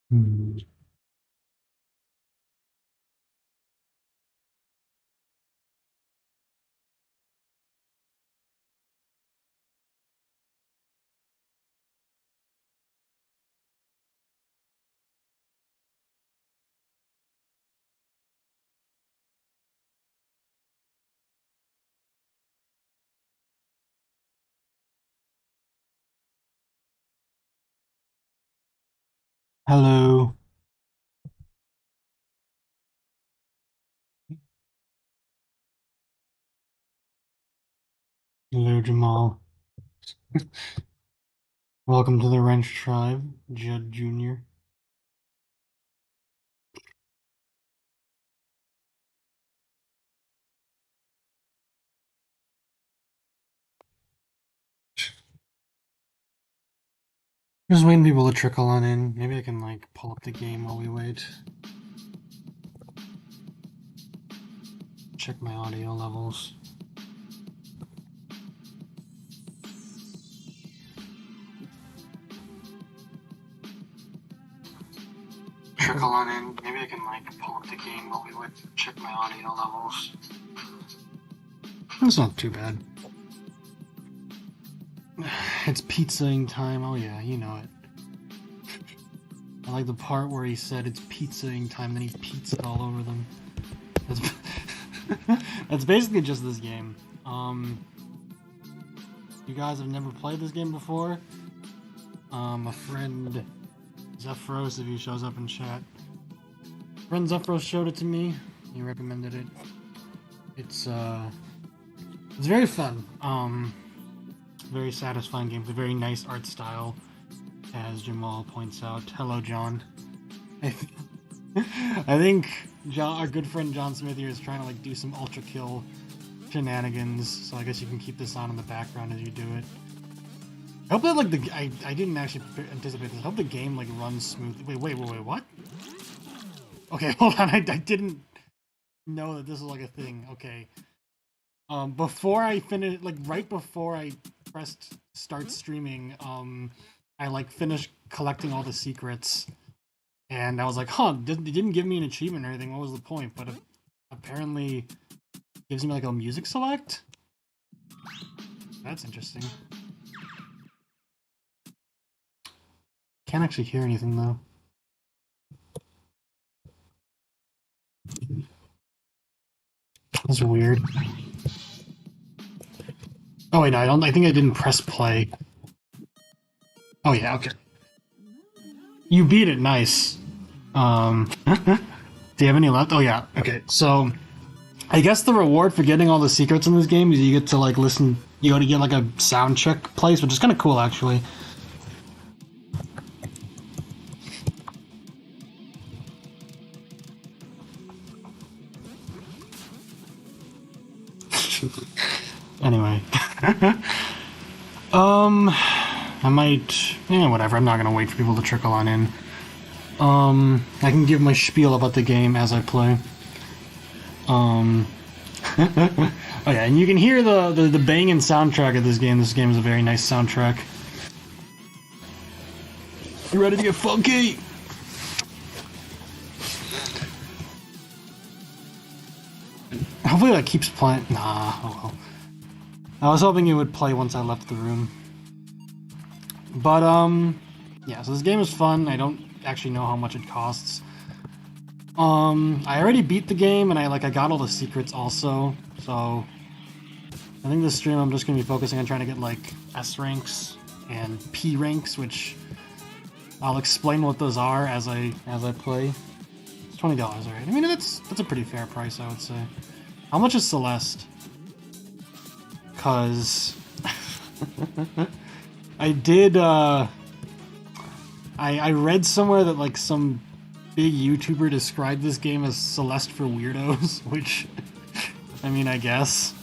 Hmm. Hello. Hello, Jamal. Welcome to the Wrench Tribe, Judd Jr. Just waiting people to trickle on in. Maybe I can, like, pull up the game while we wait. Check my audio levels. Trickle on in. Maybe I can, like, pull up the game while we wait. Check my audio levels. That's not too bad. It's pizzaing time. Oh yeah, you know it. I like the part where he said it's pizzaing time, then he pizzaed all over them. That's basically just this game. You guys have never played this game before? A friend, Zephyros, if he shows up in chat. Friend Zephyros showed it to me. He recommended it. It's very fun. Very satisfying game. It's a very nice art style, as Jamal points out. Hello, John. I think John, our good friend John Smith here, is trying to like do some ultra kill shenanigans. So I guess you can keep this on in the background as you do it. I hope that like I didn't actually anticipate this. I hope the game like runs smoothly. Wait, what? Okay, hold on. I didn't know that this was like a thing. Okay. Before I finished, like right before I pressed start streaming, I like finished collecting all the secrets, and I was like, huh, it didn't give me an achievement or anything. What was the point? But apparently, it gives me like a music select. That's interesting. Can't actually hear anything though. That's weird. Oh wait, no, I don't. I think I didn't press play. Oh yeah, okay. You beat it, nice. Do you have any left? Oh yeah, okay. So, I guess the reward for getting all the secrets in this game is you get to like listen. You go to get like a sound check place, which is kind of cool actually. Anyway, I might. Whatever. I'm not gonna wait for people to trickle on in. I can give my spiel about the game as I play. Oh yeah, and you can hear the banging soundtrack of this game. This game is a very nice soundtrack. You ready to get funky? Hopefully that keeps playing. Nah, oh well. I was hoping it would play once I left the room. But, yeah, so this game is fun. I don't actually know how much it costs. I already beat the game, and I got all the secrets also, so I think this stream I'm just gonna be focusing on trying to get, like, S ranks and P ranks, which I'll explain what those are as I play. It's $20, alright? I mean, that's a pretty fair price, I would say. How much is Celeste? Cause I did I read somewhere that like some big YouTuber described this game as Celeste for weirdos, which I mean I guess.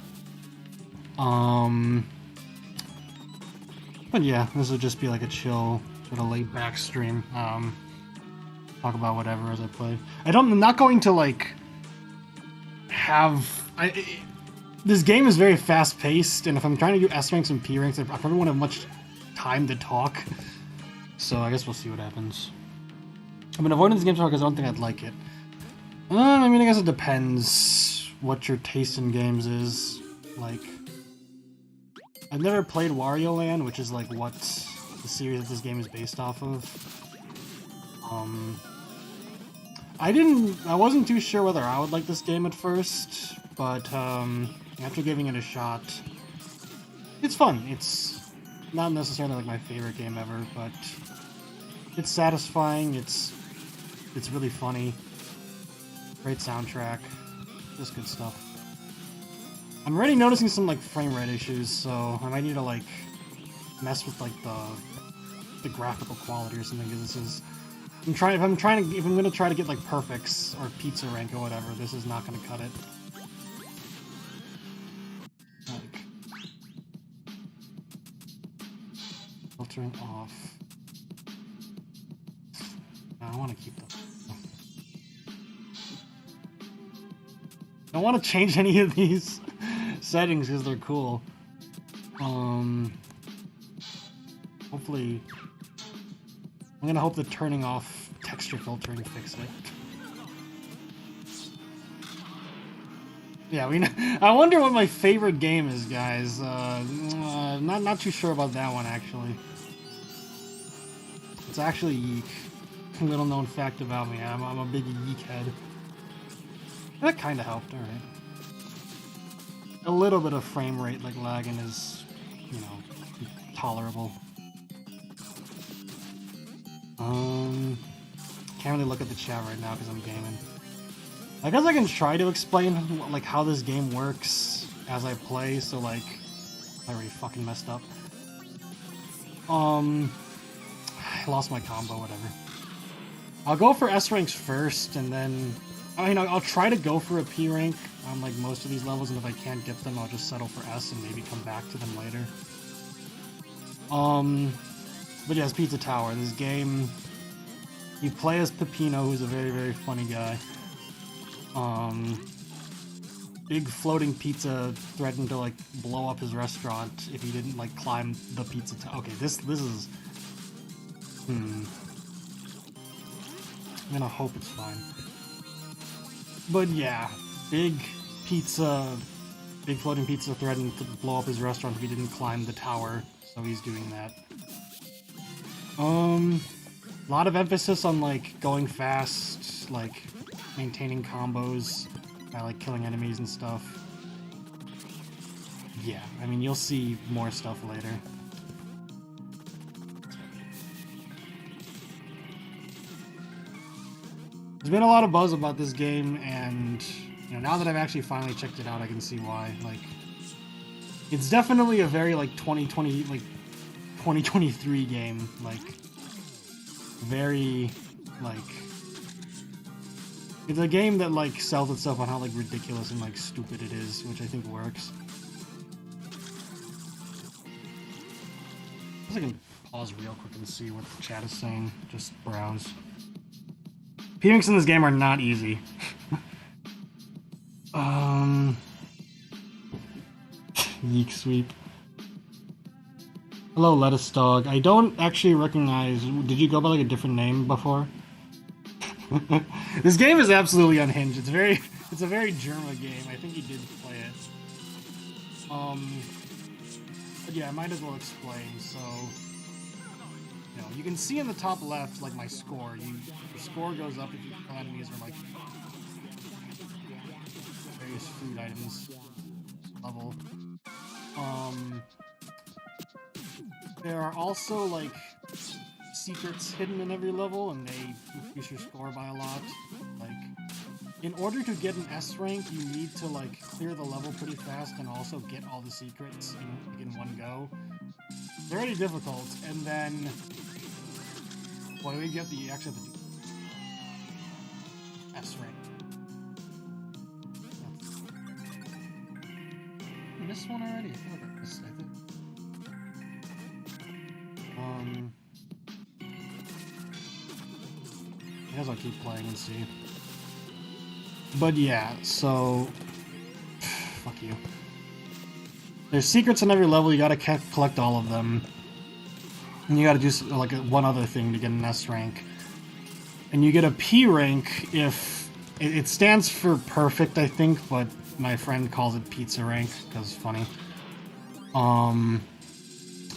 But yeah, this would just be like a chill, sort of laid back stream. Talk about whatever as I play. I'm not going to like have this game is very fast paced, and if I'm trying to do S ranks and P ranks, I probably won't have much time to talk. So I guess we'll see what happens. I've been avoiding this game because I don't think I'd like it. I mean, I guess it depends what your taste in games is. Like, I've never played Wario Land, which is like what the series that this game is based off of. I wasn't too sure whether I would like this game at first, but after giving it a shot, it's fun. It's not necessarily like my favorite game ever, but it's satisfying. It's really funny. Great soundtrack. Just good stuff. I'm already noticing some like frame rate issues, so I might need to like mess with like the graphical quality or something, because this is if I'm gonna try to get like perfects or pizza rank or whatever, this is not gonna cut it. Like, filtering off. No, I want to keep them. I don't want to change any of these settings because they're cool. Hopefully, I'm gonna hope that turning off texture filtering fixes it. Yeah, I wonder what my favorite game is, guys. Not too sure about that one actually. It's actually Yeek. A little known fact about me. I'm a big Yeek head. That kind of helped. All right. A little bit of frame rate like lagging is, you know, tolerable. Can't really look at the chat right now because I'm gaming. I guess I can try to explain like how this game works as I play. So like, I already fucking messed up. I lost my combo. Whatever. I'll go for S ranks first, and then I'll try to go for a P rank on like most of these levels, and if I can't get them, I'll just settle for S and maybe come back to them later. But yes, Pizza Tower. This game, you play as Peppino, who's a very, very funny guy. Big floating pizza threatened to like blow up his restaurant if he didn't like climb the pizza tower. Okay, this is. I'm gonna hope it's fine. But yeah, big floating pizza threatened to blow up his restaurant if he didn't climb the tower, so he's doing that. A lot of emphasis on like going fast, like maintaining combos by like killing enemies and stuff. Yeah, I mean, you'll see more stuff later. There's been a lot of buzz about this game, and you know, now that I've actually finally checked it out, I can see why. Like, it's definitely a very like 2023 game. Like, very like it's a game that like sells itself on how like ridiculous and like stupid it is, which I think works. I guess I can pause real quick and see what the chat is saying. Just browse. P-ranks in this game are not easy. Yeek sweep. Hello, lettuce dog. I don't actually recognize. Did you go by like a different name before? This game is absolutely unhinged. It's a very Germa game. I think you did play it. But yeah, I might as well explain. So, you know, you can see in the top left like my score. Your score goes up if you kill enemies or like various food items level. There are also like secrets hidden in every level, and they increase your score by a lot. Like, in order to get an S rank, you need to like clear the level pretty fast and also get all the secrets in one go. It's already difficult, and then well, you get the actually the S rank. I missed one already. I feel like I missed it. I guess I'll keep playing and see. But yeah, so fuck you. There's secrets on every level. You gotta collect all of them, and you gotta do like one other thing to get an S rank. And you get a P rank if it stands for perfect, I think, but my friend calls it pizza rank because funny.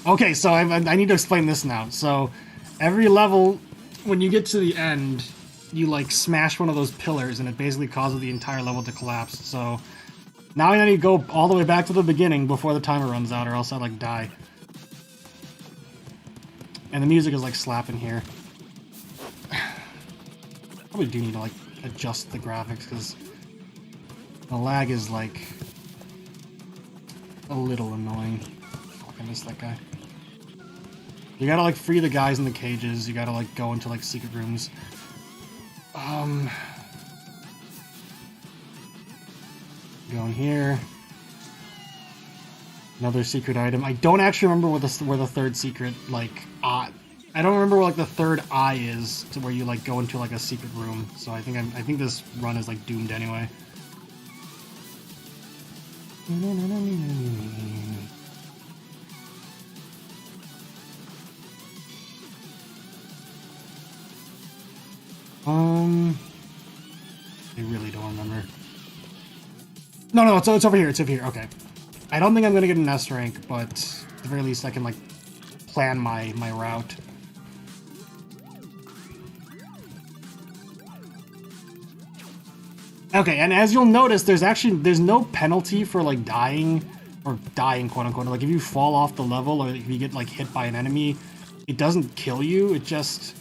Okay, so I need to explain this now. So every level, when you get to the end, you like smash one of those pillars, and it basically causes the entire level to collapse. So now I need to go all the way back to the beginning before the timer runs out, or else I like die. And the music is like slapping here. Probably do need to like adjust the graphics because the lag is like a little annoying. Fuck, I miss that guy. You gotta like free the guys in the cages. You gotta like go into like secret rooms. Go in here. Another secret item. I don't actually remember where the third secret like I don't remember where like the third eye is to where you like go into like a secret room. So I think this run is like doomed anyway. I really don't remember. No, it's over here. It's over here. Okay. I don't think I'm gonna get an S rank, but at the very least I can like plan my route. Okay, and as you'll notice, there's no penalty for like dying, quote unquote. Like if you fall off the level or if you get like hit by an enemy, it doesn't kill you. It just,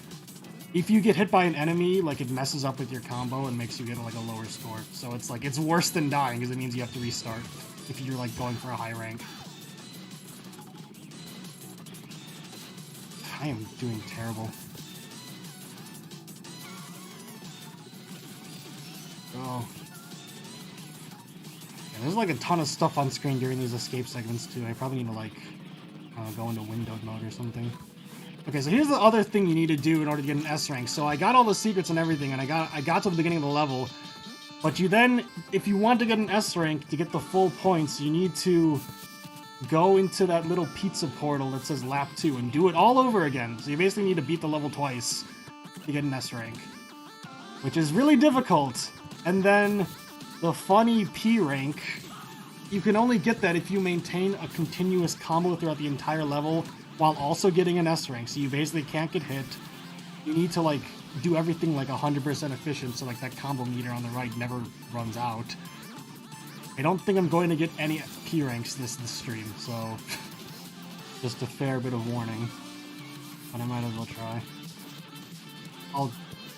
if you get hit by an enemy, like it messes up with your combo and makes you get like a lower score. So it's like, it's worse than dying because it means you have to restart if you're like going for a high rank. I am doing terrible. Oh. Yeah, there's like a ton of stuff on screen during these escape segments too. I probably need to like go into windowed mode or something. Okay, so here's the other thing you need to do in order to get an S rank. So I got all the secrets and everything, and I got to the beginning of the level. But you then, if you want to get an S rank to get the full points, you need to go into that little pizza portal that says lap 2 and do it all over again. So you basically need to beat the level twice to get an S rank, which is really difficult. And then the funny P rank, you can only get that if you maintain a continuous combo throughout the entire level while also getting an S rank. So you basically can't get hit. You need to like do everything like 100% efficient so like that combo meter on the right never runs out. I don't think I'm going to get any P ranks this stream, so just a fair bit of warning. But I might as well try. I'll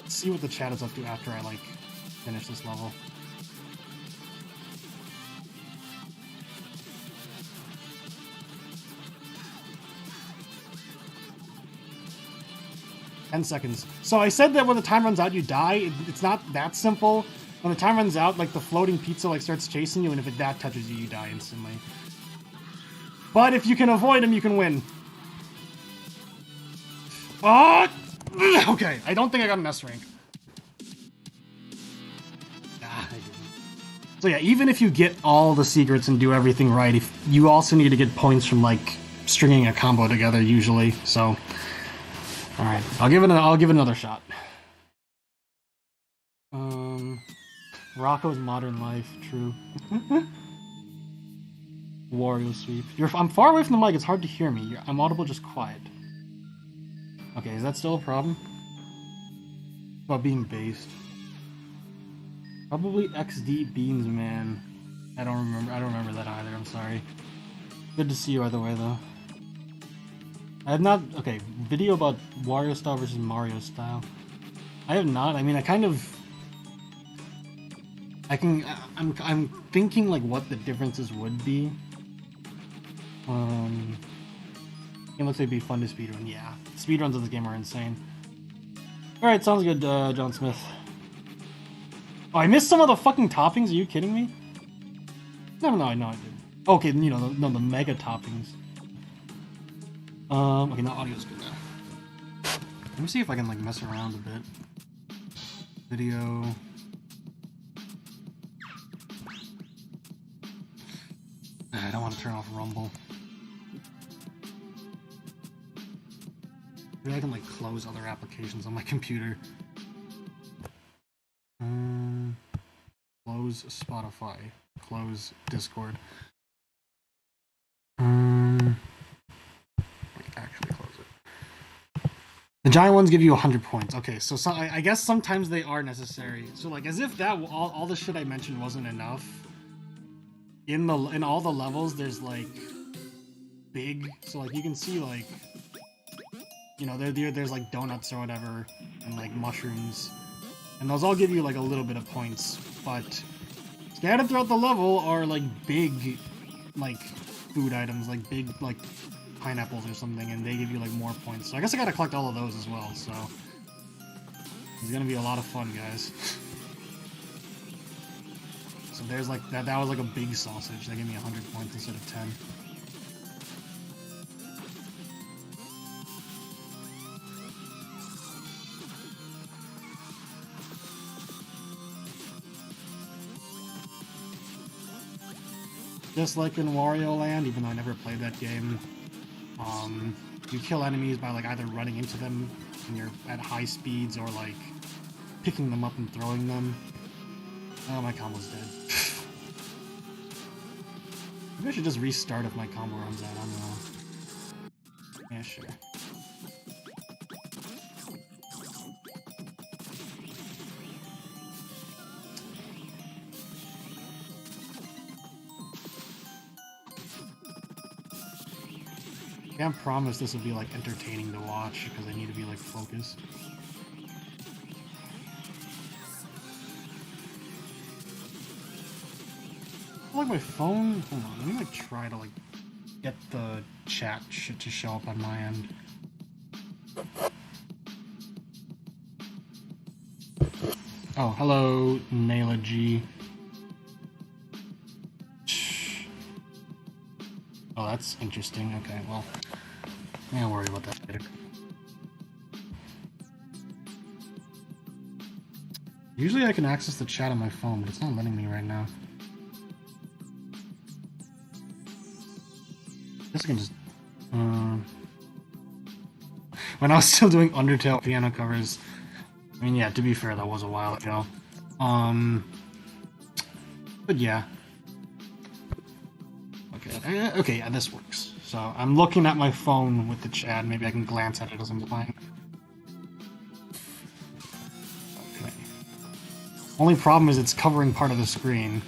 see what the chat is up to after I like finish this level. $10 seconds. So I said that when the time runs out, you die. It's not that simple. When the time runs out, like the floating pizza like starts chasing you, and if that touches you, you die instantly. But if you can avoid him, you can win. Oh! Okay, I don't think I got an S rank. Ah, I didn't. So yeah, even if you get all the secrets and do everything right, if you also need to get points from like stringing a combo together usually. So, all right, I'll give it another shot. Rocco's Modern Life, true. Wario sweep. I'm far away from the mic. It's hard to hear me. I'm audible, just quiet. Okay, is that still a problem? About being based. Probably XD Beans Man. I don't remember that either. I'm sorry. Good to see you either way, though. I have not. Okay, video about Wario style versus Mario style. I have not. I mean, I'm thinking like what the differences would be. It looks like it'd be fun to speedrun. Yeah, speedruns of this game are insane. All right, sounds good, John Smith. Oh, I missed some of the fucking toppings. Are you kidding me? No, I did. Okay, you know, the mega toppings. Okay, now audio's good now. Let me see if I can like mess around a bit. Video. I don't want to turn off Rumble. Maybe I can like close other applications on my computer. Close Spotify. Close Discord. Actually close it. The giant ones give you 100 points. Okay, so I guess sometimes they are necessary. So like, as if that all the shit I mentioned wasn't enough. In all the levels, there's like big. So like you can see like, you know, there's like donuts or whatever, and like mushrooms, and those all give you like a little bit of points. But scattered throughout the level are like big, like food items, like big like pineapples or something, and they give you like more points. So I guess I gotta collect all of those as well. So it's gonna be a lot of fun, guys. So there's like that was like a big sausage. They gave me 100 points instead of 10. Just like in Wario Land, even though I never played that game, you kill enemies by like either running into them when you're at high speeds or like picking them up and throwing them. Oh, my combo's dead. Maybe I should just restart if my combo runs out. I don't know. Yeah, sure. I can't promise this will be like entertaining to watch because I need to be like focused. Like my phone. Hold on, let me like try to like get the chat shit to show up on my end. Oh, hello, Naila G. Oh, that's interesting. Okay, well, I don't worry about that later. Usually I can access the chat on my phone, but it's not letting me right now. I guess I can just... When I was still doing Undertale piano covers... I mean, yeah, to be fair, that was a while ago. But yeah. Okay, yeah, this works. So, I'm looking at my phone with the chat. Maybe I can glance at it as I'm playing. Okay. Only problem is it's covering part of the screen.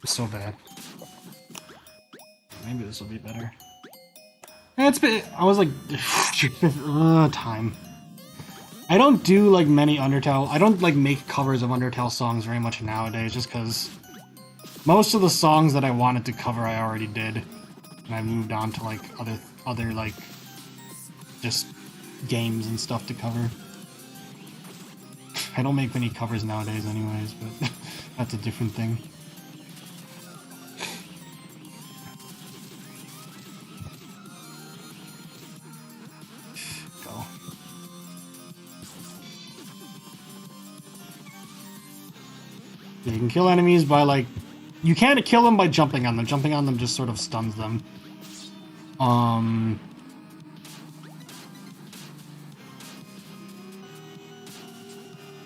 So bad. Maybe this will be better. It's been. I was like, time. I don't do like many Undertale. I don't like make covers of Undertale songs very much nowadays, just because most of the songs that I wanted to cover I already did, and I moved on to like other like just games and stuff to cover. I don't make many covers nowadays, anyways, but that's a different thing. You can kill enemies by, like... You can't kill them by jumping on them. Jumping on them just sort of stuns them.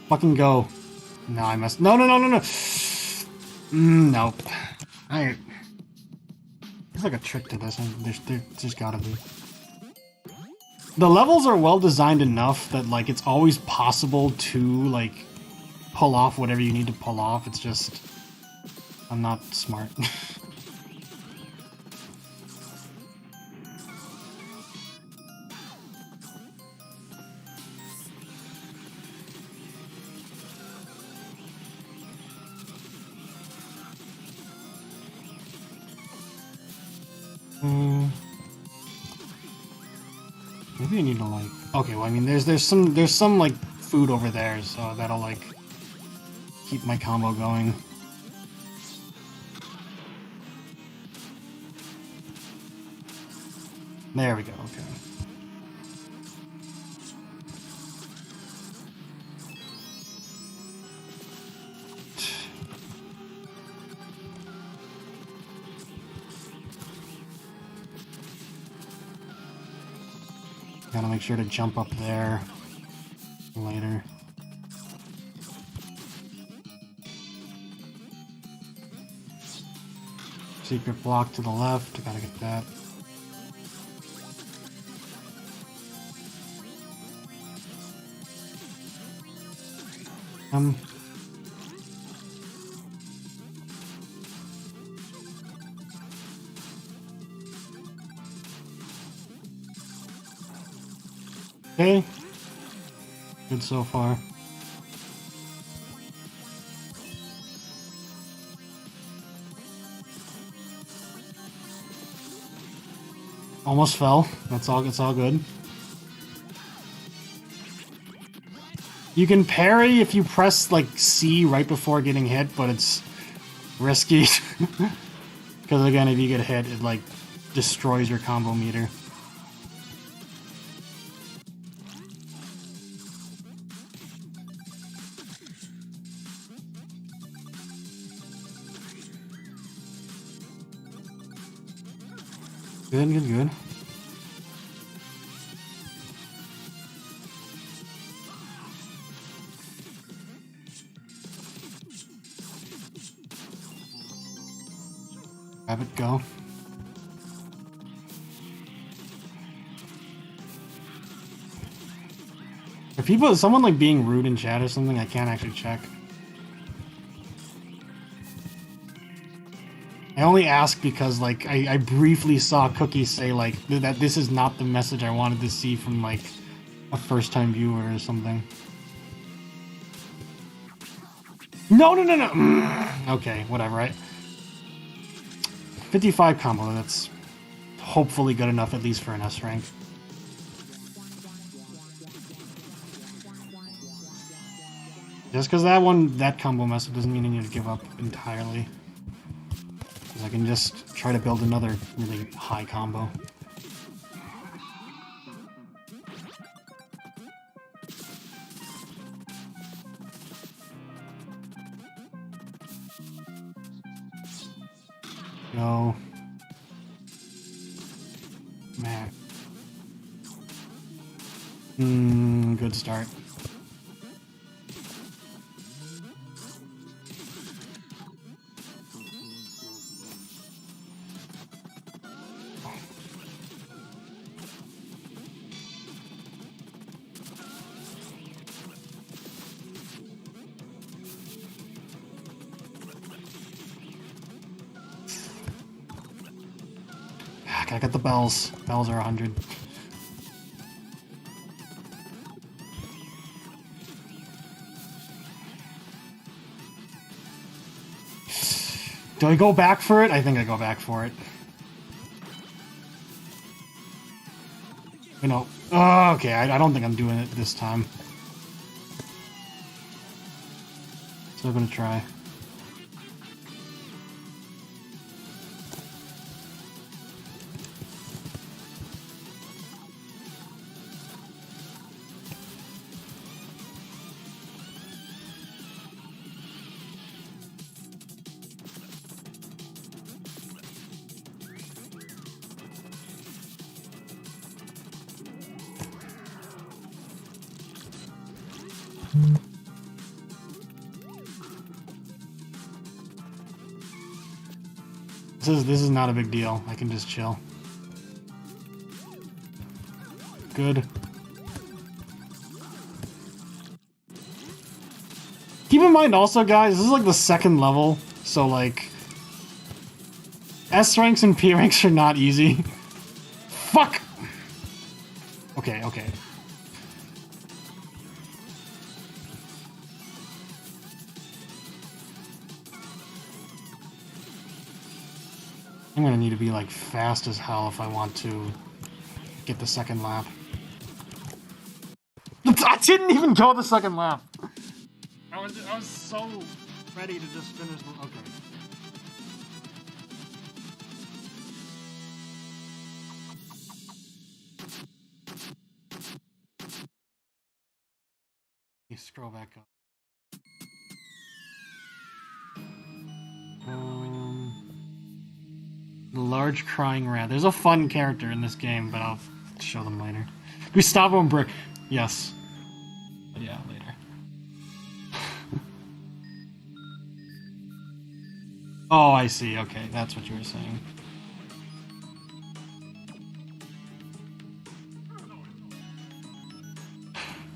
Fucking go. No, I messed... No. No. There's like a trick to this. There's gotta be. The levels are well designed enough that, like, it's always possible to, like... pull off whatever you need to pull off. It's just... I'm not smart. Maybe I need to like... Okay, well, I mean, there's some like food over there, so that'll like keep my combo going. There we go, okay. Gotta make sure to jump up there later. Secret block to the left, gotta get that. Okay. Good so far. Almost fell. It's all good. You can parry if you press like C right before getting hit, but it's risky. Because again, if you get hit, it like destroys your combo meter. Good. Have it go. Is someone like being rude in chat or something? I can't actually check. I only ask because, like, I briefly saw Cookie say, like, that this is not the message I wanted to see from, like, a first-time viewer or something. No! Okay, whatever, right? 55 combo, that's hopefully good enough, at least for an S rank. Just because that combo message doesn't mean I need to give up entirely. I can just try to build another really high combo. Go. Man. Good start. I got the bells. Bells are 100. Do I go back for it? I think I go back for it. You know. Oh, okay, I don't think I'm doing it this time. Still gonna try. This is not a big deal. I can just chill. Good. Keep in mind also, guys, this is like the second level, so like S ranks and P ranks are not easy. Fuck! Okay. I'm gonna need to be like fast as hell if I want to get the second lap. I didn't even go the second lap. I was so ready to just finish the... Okay. You scroll back up. The large crying rat. There's a fun character in this game, but I'll show them later. Gustavo and Brick. Yes. But yeah, later. Oh, I see. Okay, that's what you were saying.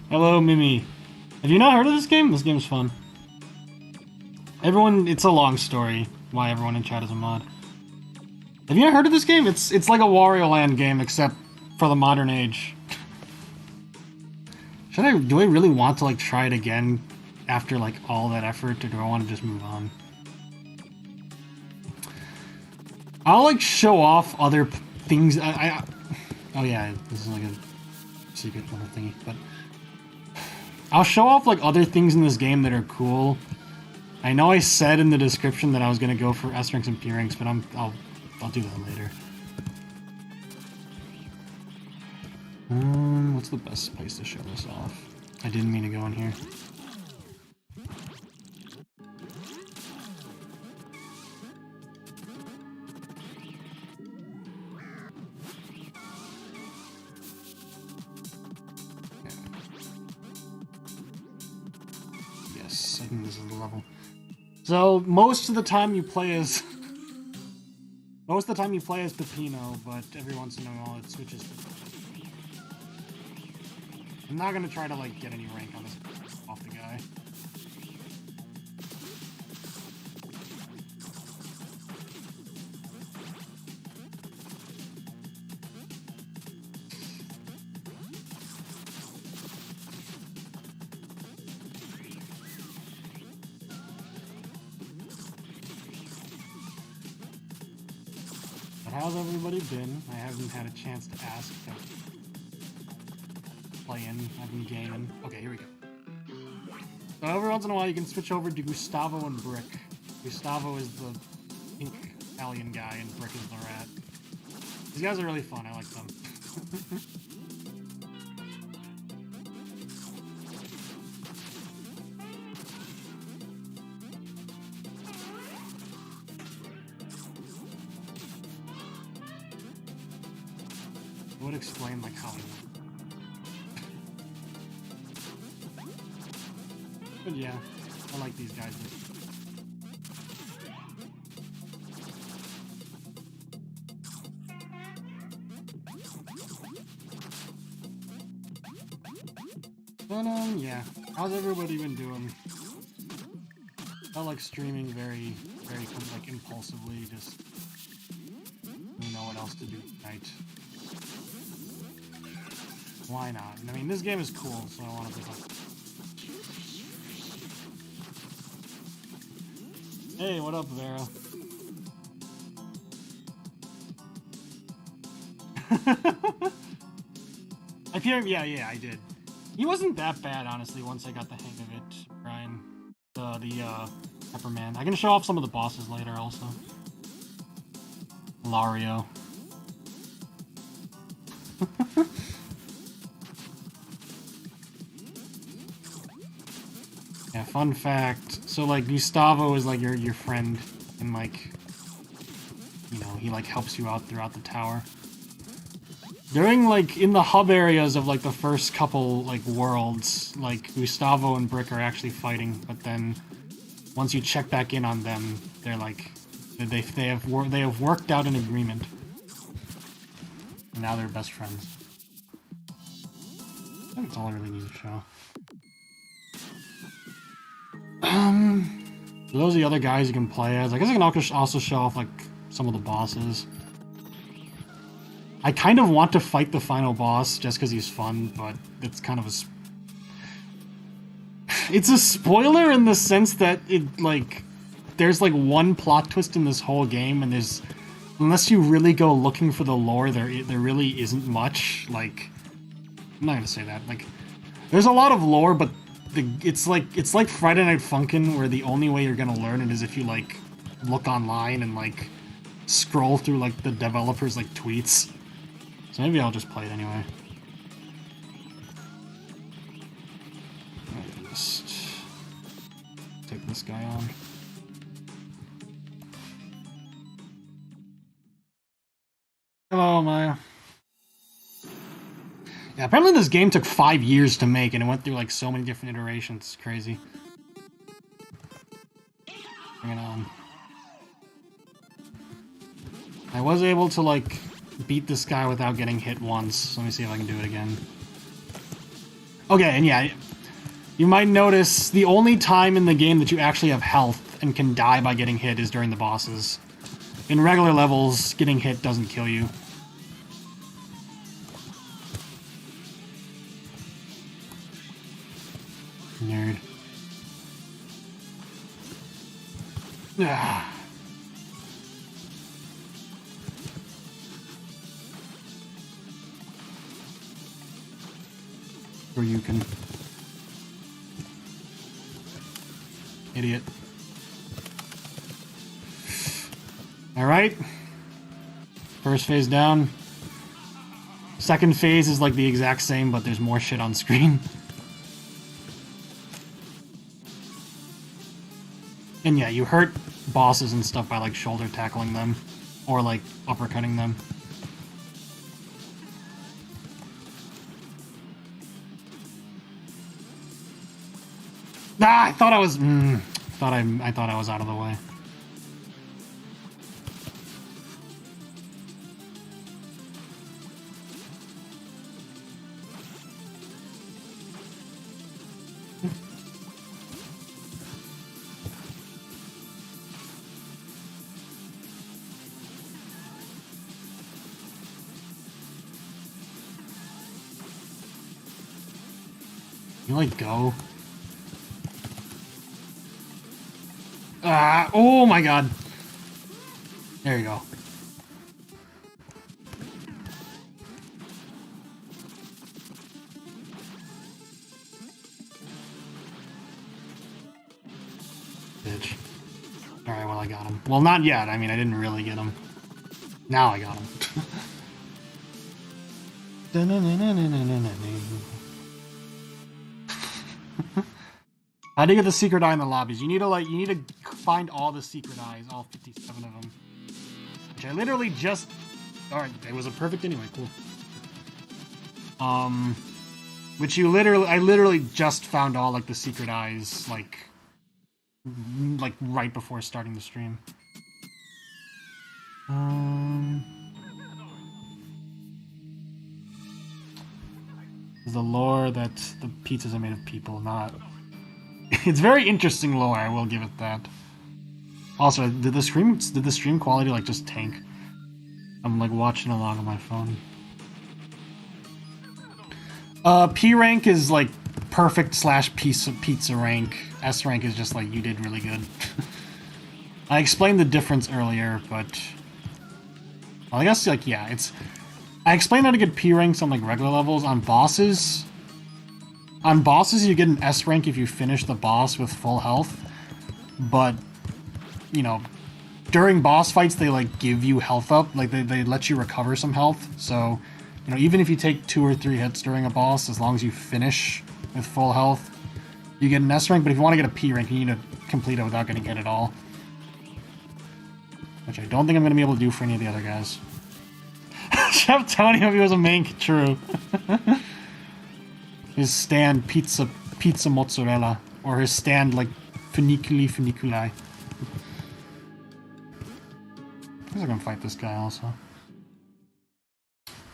Hello, Mimi. Have you not heard of this game? This game's fun. Everyone, it's a long story why everyone in chat is a mod. Have you not heard of this game? It's like a Wario Land game, except for the modern age. Do I really want to like try it again after like all that effort, or do I want to just move on? I'll like show off other things. Oh yeah, this is like a secret little thingy, but I'll show off like other things in this game that are cool. I know I said in the description that I was gonna go for S ranks and P ranks, but I'll do that later. What's the best place to show this off? I didn't mean to go in here. Yes, I think this is the level. So most of the time you play as Peppino, but every once in a while it switches to... I'm not gonna try to like get any rank on this off the guy. But how's everybody been? I haven't had a chance to ask. Playing, I've been gaming. Okay, here we go. So every once in a while you can switch over to Gustavo and Brick. Gustavo is the pink Italian guy and Brick is the rat. These guys are really fun, I like them. I would explain like how but yeah, I like these guys. But yeah. How's everybody been doing? I like streaming very like impulsively, just you know what else to do tonight. Why not? I mean, this game is cool, so I want to be like. Hey, what up, Vera? I feel, yeah, I did. He wasn't that bad, honestly, once I got the hang of it, Brian. The Pepperman. I can show off some of the bosses later, also. Lario. Yeah, fun fact. So, like, Gustavo is, like, your friend, and, like, you know, he, like, helps you out throughout the tower. During, like, in the hub areas of, like, the first couple, like, worlds, like, Gustavo and Brick are actually fighting, but then once you check back in on them, they're, like, they have worked out an agreement. And now they're best friends. I think that's all I really need to show. So those are the other guys you can play as. I guess I can also show off, like, some of the bosses. I kind of want to fight the final boss just because he's fun, but it's kind of a... It's a spoiler in the sense that it, like, there's, like, one plot twist in this whole game, and there's... Unless you really go looking for the lore, there really isn't much. Like, I'm not gonna say that. Like, there's a lot of lore, but it's like Friday Night Funkin', where the only way you're gonna learn it is if you like look online and like scroll through like the developers like tweets. So maybe I'll just play it anyway. Just take this guy on. Hello, Maya. Yeah, apparently this game took 5 years to make, and it went through like so many different iterations. It's crazy. Bring it on. I was able to like beat this guy without getting hit once. Let me see if I can do it again. Okay, and yeah, you might notice the only time in the game that you actually have health and can die by getting hit is during the bosses. In regular levels, getting hit doesn't kill you. Nerd. Ah. Or you can. Idiot. Alright. First phase down. Second phase is like the exact same, but there's more shit on screen. And yeah, you hurt bosses and stuff by like shoulder tackling them. Or like uppercutting them. Ah, I thought I was... I thought I was out of the way. You like go? Ah, oh my god. There you go. Bitch. Alright, well I got him. Well, not yet. I mean, I didn't really get him. Now I got him. How do you get the secret eye in the lobbies? You need to find all the secret eyes, all 57 of them. Which I literally just... Alright, it was a perfect anyway, cool. Which I literally just found all, like, the secret eyes, like right before starting the stream. The lore that the pizzas are made of people, not... It's very interesting lore, I will give it that. Also, did the stream quality like just tank? I'm like watching along on my phone. P rank is like perfect / pizza rank. S rank is just like you did really good. I explained the difference earlier, but well, I guess like yeah, it's. I explained how to get P ranks on like regular levels. On bosses, you get an S rank if you finish the boss with full health, but you know, during boss fights they like give you health up, like they let you recover some health. So, you know, even if you take 2 or 3 hits during a boss, as long as you finish with full health, you get an S rank. But if you want to get a P rank, you need to complete it without getting hit at all, which I don't think I'm going to be able to do for any of the other guys. Chef Tony, if he was a main, true. His stand pizza mozzarella, or his stand like funiculi. I guess I can fight this guy also.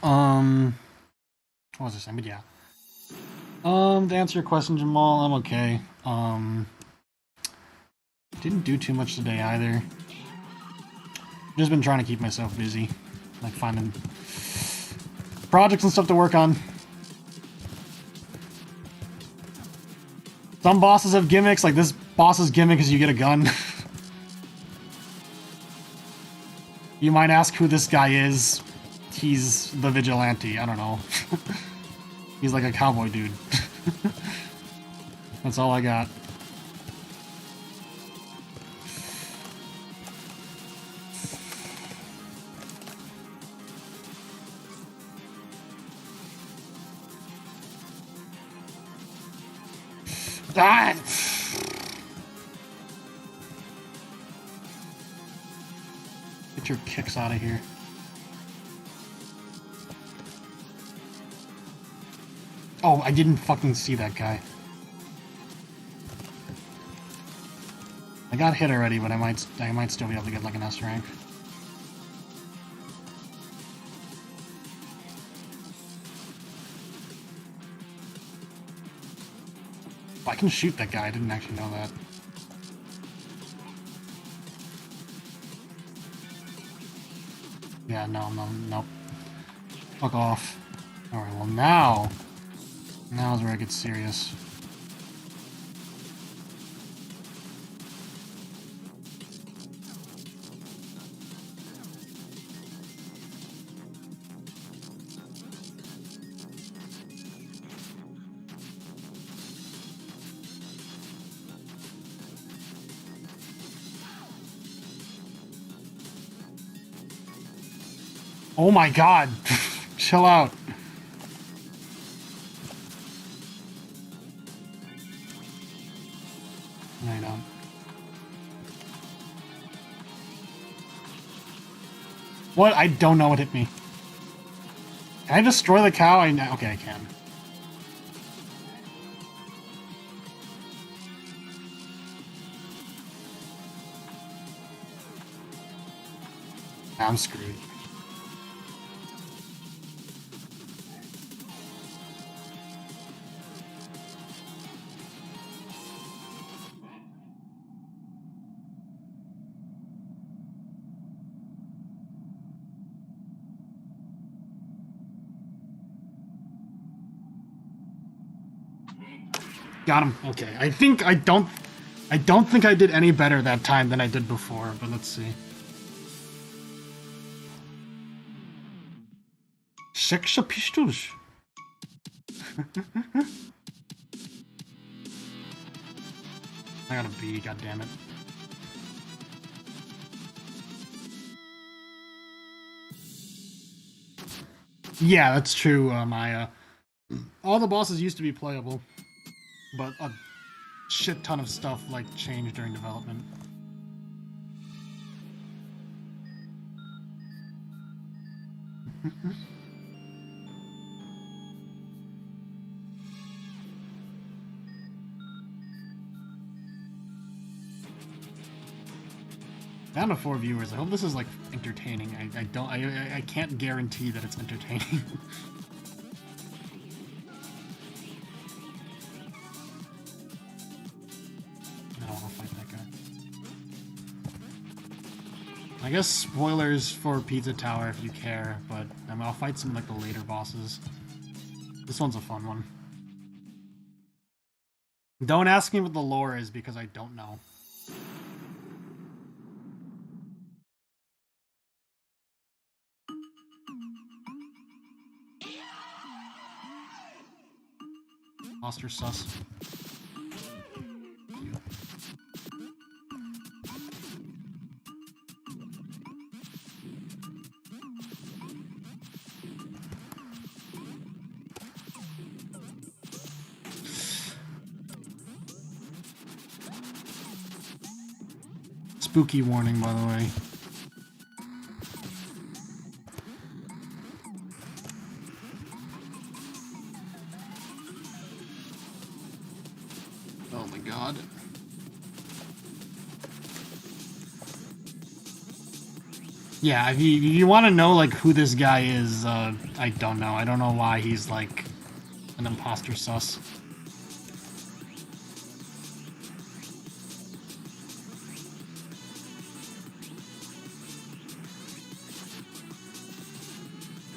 What was I saying? But yeah. To answer your question, Jamal, I'm okay. Didn't do too much today either. Just been trying to keep myself busy, like finding projects and stuff to work on. Some bosses have gimmicks, like this boss's gimmick is you get a gun. You might ask who this guy is. He's the vigilante, I don't know. He's like a cowboy dude. That's all I got. Ah! Get your kicks out of here. Oh, I didn't fucking see that guy. I got hit already, but I might still be able to get like an S rank. I can shoot that guy. I didn't actually know that. Yeah, nope. Fuck off. Alright, well now's where it gets serious. Oh my god! Chill out. No, you don't. What? I don't know what hit me. Can I destroy the cow? Okay, I can. I'm screwed. Got him. Okay. I don't think I did any better that time than I did before, but let's see. Seksha pistols. I got a B, goddammit. Yeah, that's true, Maya. All the bosses used to be playable, but a shit ton of stuff like changed during development. Down to 4 viewers. I hope this is like entertaining. I can't guarantee that it's entertaining. I'll fight that guy. I guess spoilers for Pizza Tower if you care, but I'll fight some like the later bosses. This one's a fun one. Don't ask me what the lore is because I don't know. Monster sus. Spooky warning, by the way. Oh my god. Yeah, if you want to know like who this guy is, I don't know. I don't know why he's like an imposter sus.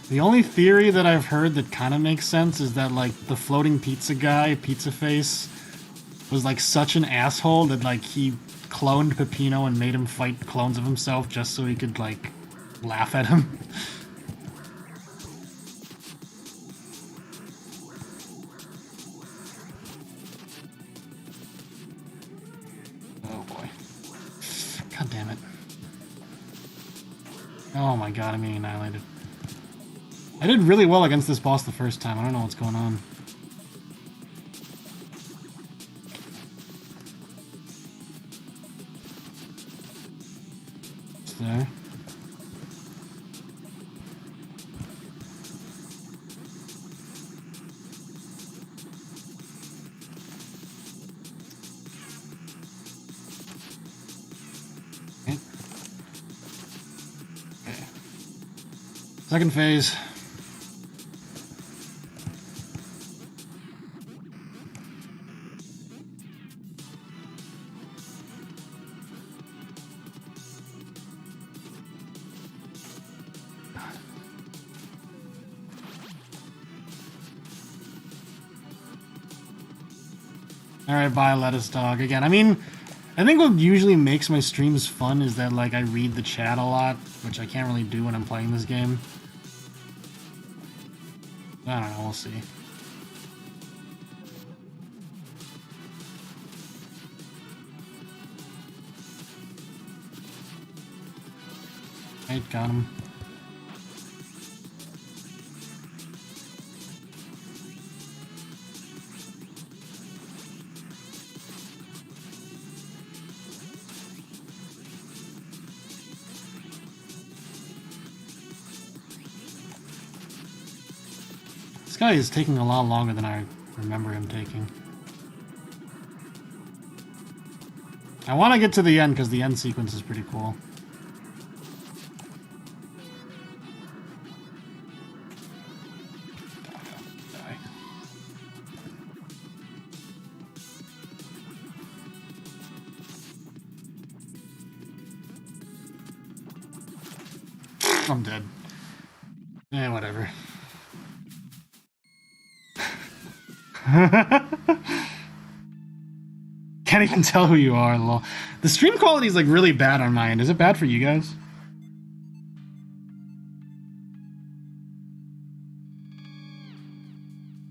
The only theory that I've heard that kind of makes sense is that like the floating pizza guy, Pizza Face, was like such an asshole that like he cloned Peppino and made him fight clones of himself just so he could like laugh at him. God damn it. Oh my god, I'm being annihilated. I did really well against this boss the first time. I don't know what's going on. It's there. Okay. Second phase. Alright, bye, lettuce dog. Again, I mean, I think what usually makes my streams fun is that, like, I read the chat a lot, which I can't really do when I'm playing this game. I don't know, we'll see. Right, got him. This guy is taking a lot longer than I remember him taking. I want to get to the end because the end sequence is pretty cool. Die. I'm dead. Eh, whatever. Can't even tell who you are, lol. The stream quality is like really bad on my end. Is it bad for you guys?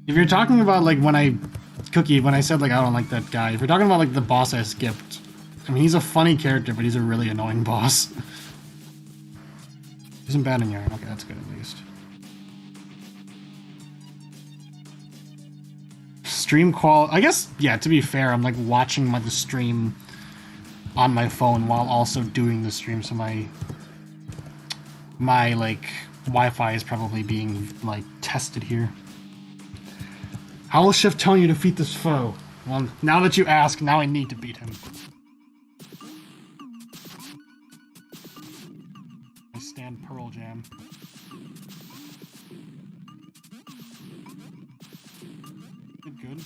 If you're talking about like when I said like I don't like that guy, if you're talking about like the boss I skipped, I mean he's a funny character, but he's a really annoying boss. Isn't bad in yarn. Okay, that's good at least. Stream quality, I guess, yeah, to be fair, I'm like watching the stream on my phone while also doing the stream, so my like Wi-Fi is probably being like tested here. How will Shift Tony defeat this foe? Well, now that you ask, now I need to beat him. I stand Pearl Jam. Good.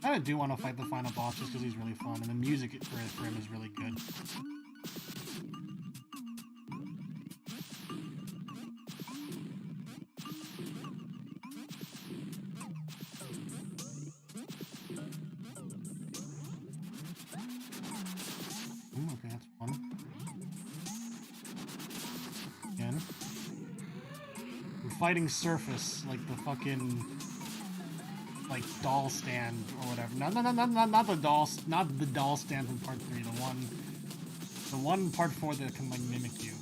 I do want to fight the final boss just because he's really fun, and the music for him is really good. Okay, that's fun. Again. I'm fighting Surface, like the fucking like doll stand or whatever. Not the doll, not the doll stand from part 3. The one part 4 that can like mimic you.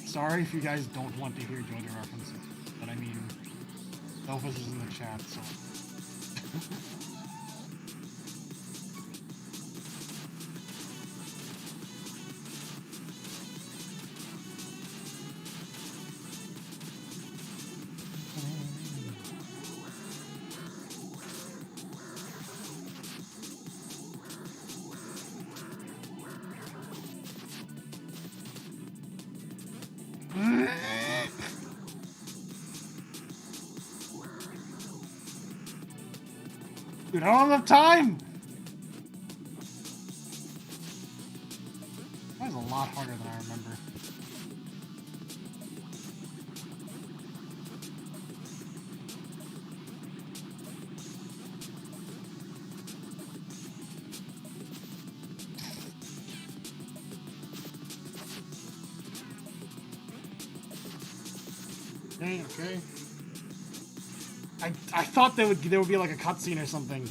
Sorry if you guys don't want to hear JoJo references, but I mean, Sophus is in the chat, so. Dude, I don't have enough time! That was a lot harder than I remember. Okay, okay. I thought there would be like a cutscene or something.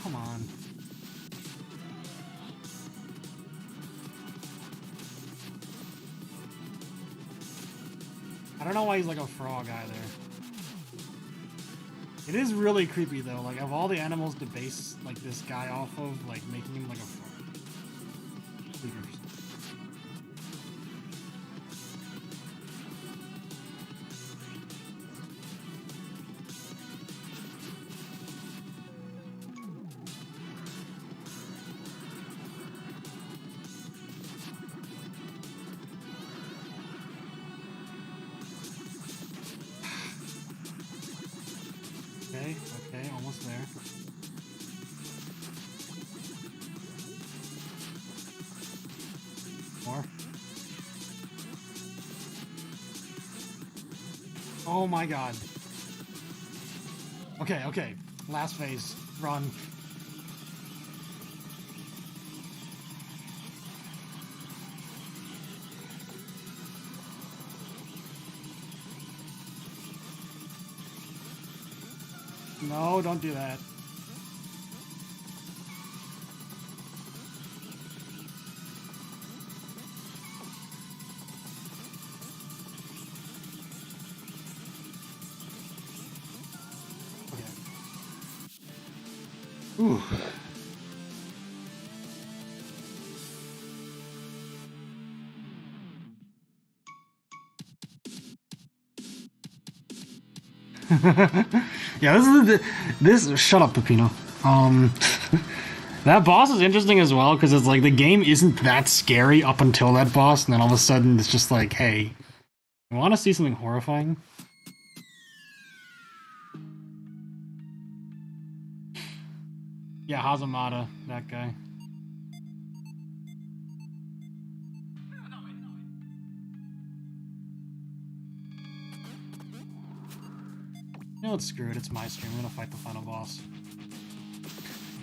Come on. I don't know why he's like a frog either. It is really creepy though, like of all the animals to base like this guy off of, like making him like a frog. Okay, okay, almost there. More. Oh my god. Okay, okay. Last phase. Run. No, don't do that. Okay. Ooh. Yeah, this. Shut up, Pepino. That boss is interesting as well because it's like the game isn't that scary up until that boss, and then all of a sudden it's just like, hey, I want to see something horrifying. Yeah, Hazamada, that guy. You know what? Screw it. It's my stream. I'm gonna fight the final boss.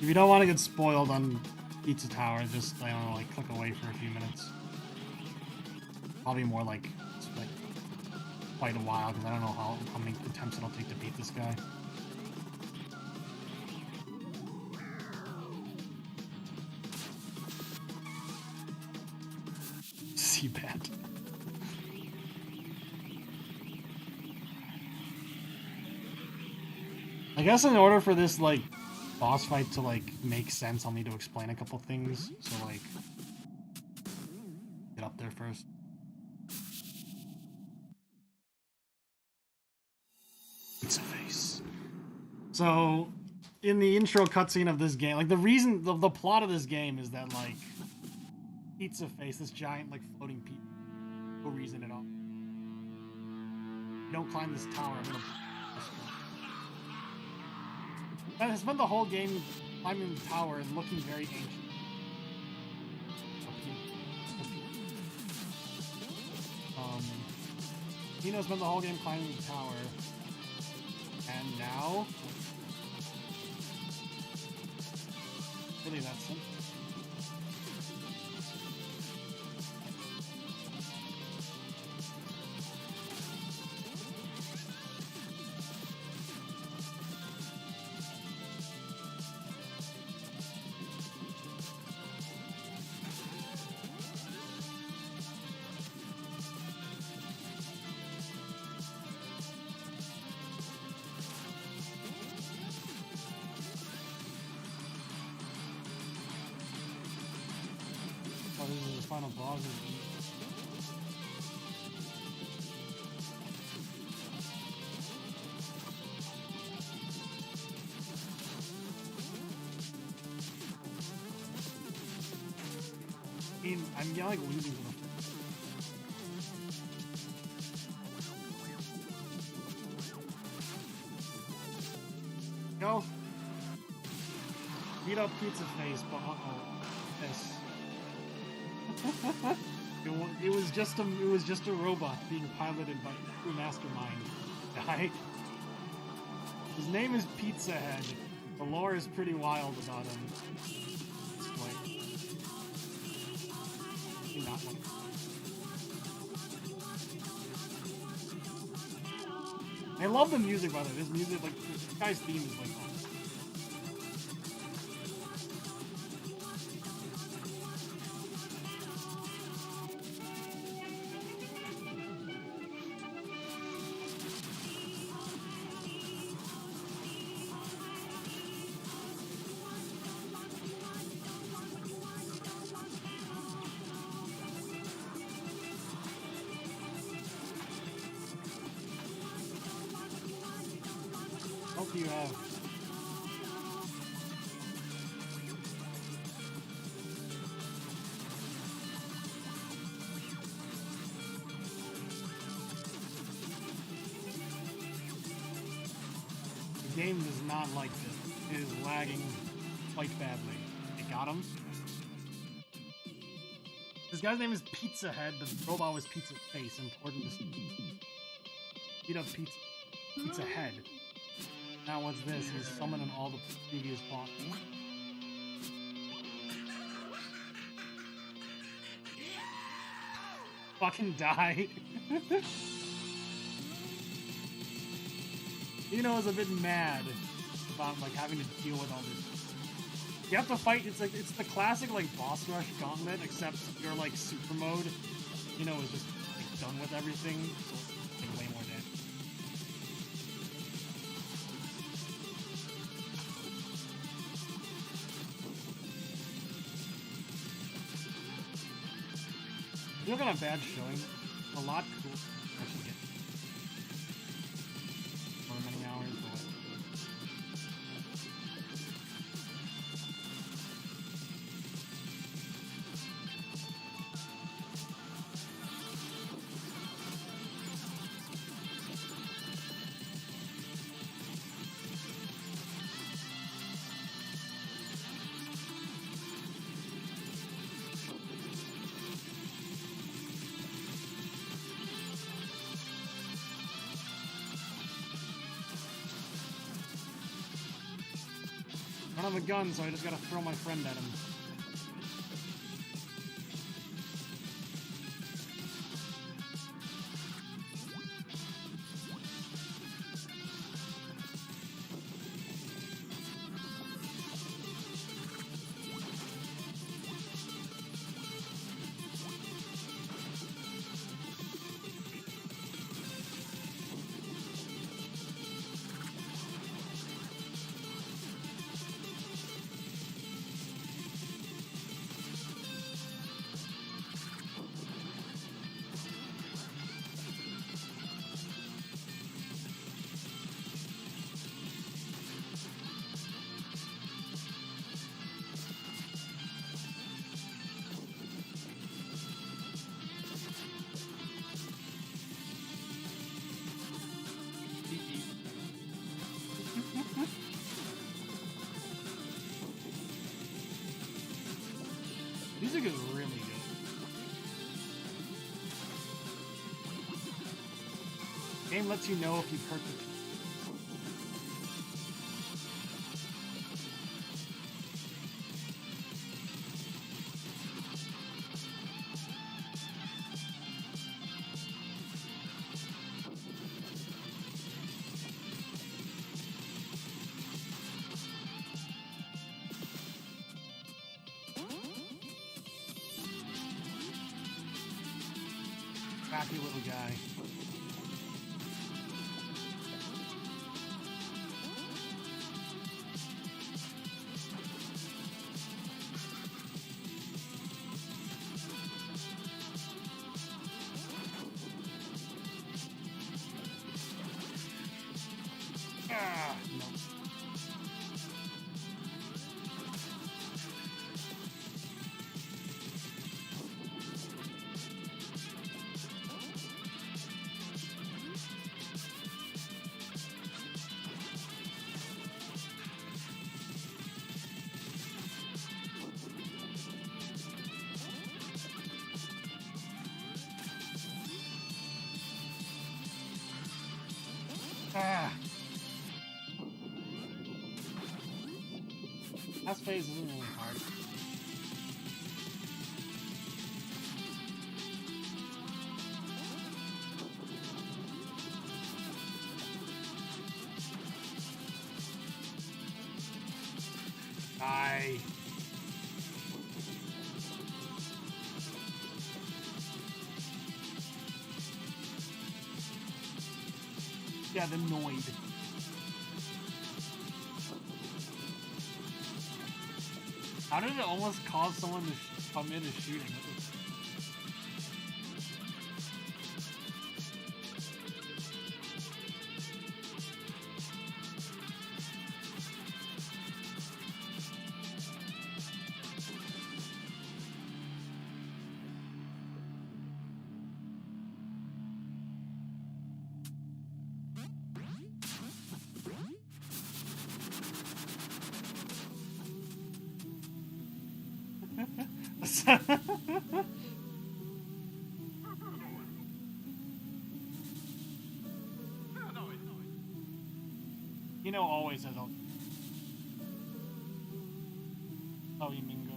If you don't want to get spoiled on Pizza Tower, just, I don't know, like, click away for a few minutes. Probably more like quite a while, because I don't know how many attempts it'll take to beat this guy. Seabat. I guess in order for this, like, boss fight to, like, make sense, I'll need to explain a couple things. So, like, get up there first. It's a face. So, in the intro cutscene of this game, like, the reason, the plot of this game is that, like, Pizza Face, this giant, like, floating pizza, no reason at all. You don't climb this tower, I'm gonna... I spent the whole game climbing the tower and looking very ancient. Pino spent the whole game climbing the tower. And now... Really, that's simple. Oh, this is the final boss. I mean, I'm like losing to the... Go. Beat up Pizza Face, but this. It was just a robot being piloted by a mastermind. Die. His name is Pizza Head. The lore is pretty wild about him. Wait. Not one. I love the music, by the way. This music, like, this guy's theme is like awesome. What do you have? The game does not like this. It is lagging quite badly. I got him. This guy's name is Pizza Head. The robot was Pizza Face. Important to beat up Pizza Head. Now what's this? He's summoning all the previous bosses. Fucking die. Eno is a bit mad about like having to deal with all this. You have to fight. It's like it's the classic like boss rush gauntlet, except you're like super mode. Eno is just like, done with everything, so it's like, way more damage. You look at a bad showing. A lot cool. Actually get for many hours. But I don't have a gun, so I just gotta throw my friend at him. Music is really good. Game lets you know if you've hurt the crappy little guy. Ah, no. Ah. Last phase isn't really hard. Die. Yeah, the Noid. How did it almost cause someone to come in and shooting? You know, always has a. Oh, you mean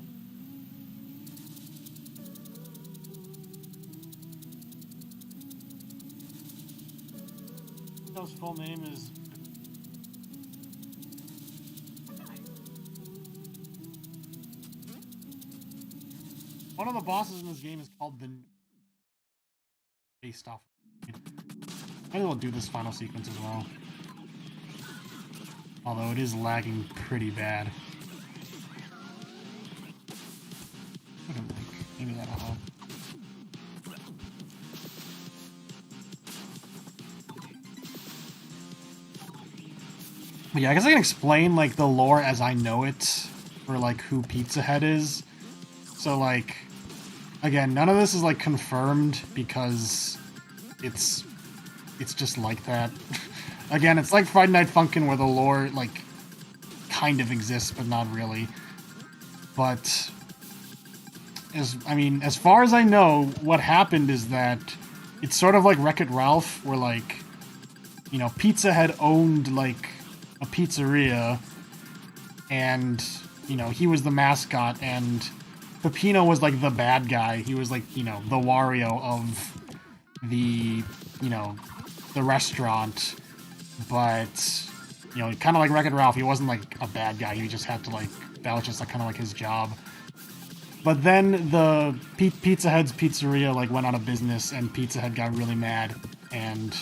good? His full name is. One of the bosses in this game is called the. Based off. I will do this final sequence as well. Although it is lagging pretty bad. I don't think. Maybe that'll help. But yeah, I guess I can explain like the lore as I know it for like who Pizza Head is. So like, again, none of this is like confirmed because it's just like that. Again, it's like Friday Night Funkin' where the lore, like, kind of exists, but not really. But, as far as I know, what happened is that it's sort of like Wreck-It Ralph, where, like, you know, Pizza Head owned, like, a pizzeria, and, you know, he was the mascot, and Peppino was, like, the bad guy. He was, like, you know, the Wario of the, you know, the restaurant. But, you know, kind of like Wreck-It Ralph, he wasn't, like, a bad guy. He just had to, like, that was just, like, kind of like his job. But then the Pizza Head's pizzeria, like, went out of business, and Pizza Head got really mad. And,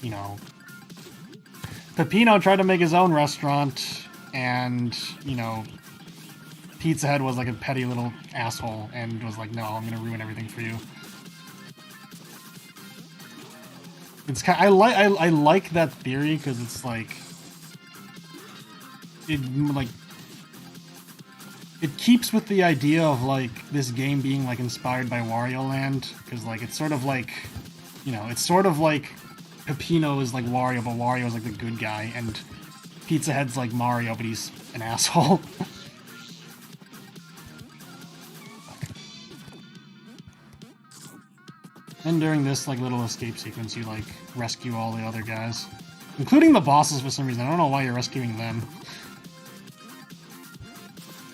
you know, Peppino tried to make his own restaurant, and, you know, Pizza Head was, like, a petty little asshole, and was like, no, I'm gonna ruin everything for you. It's kind. I like that theory because it's like it keeps with the idea of like this game being like inspired by Wario Land because like it's sort of like, you know, it's sort of like Peppino is like Wario, but Wario is like the good guy, and Pizza Head's like Mario, but he's an asshole. And during this like little escape sequence, you like rescue all the other guys, including the bosses for some reason. I don't know why you're rescuing them.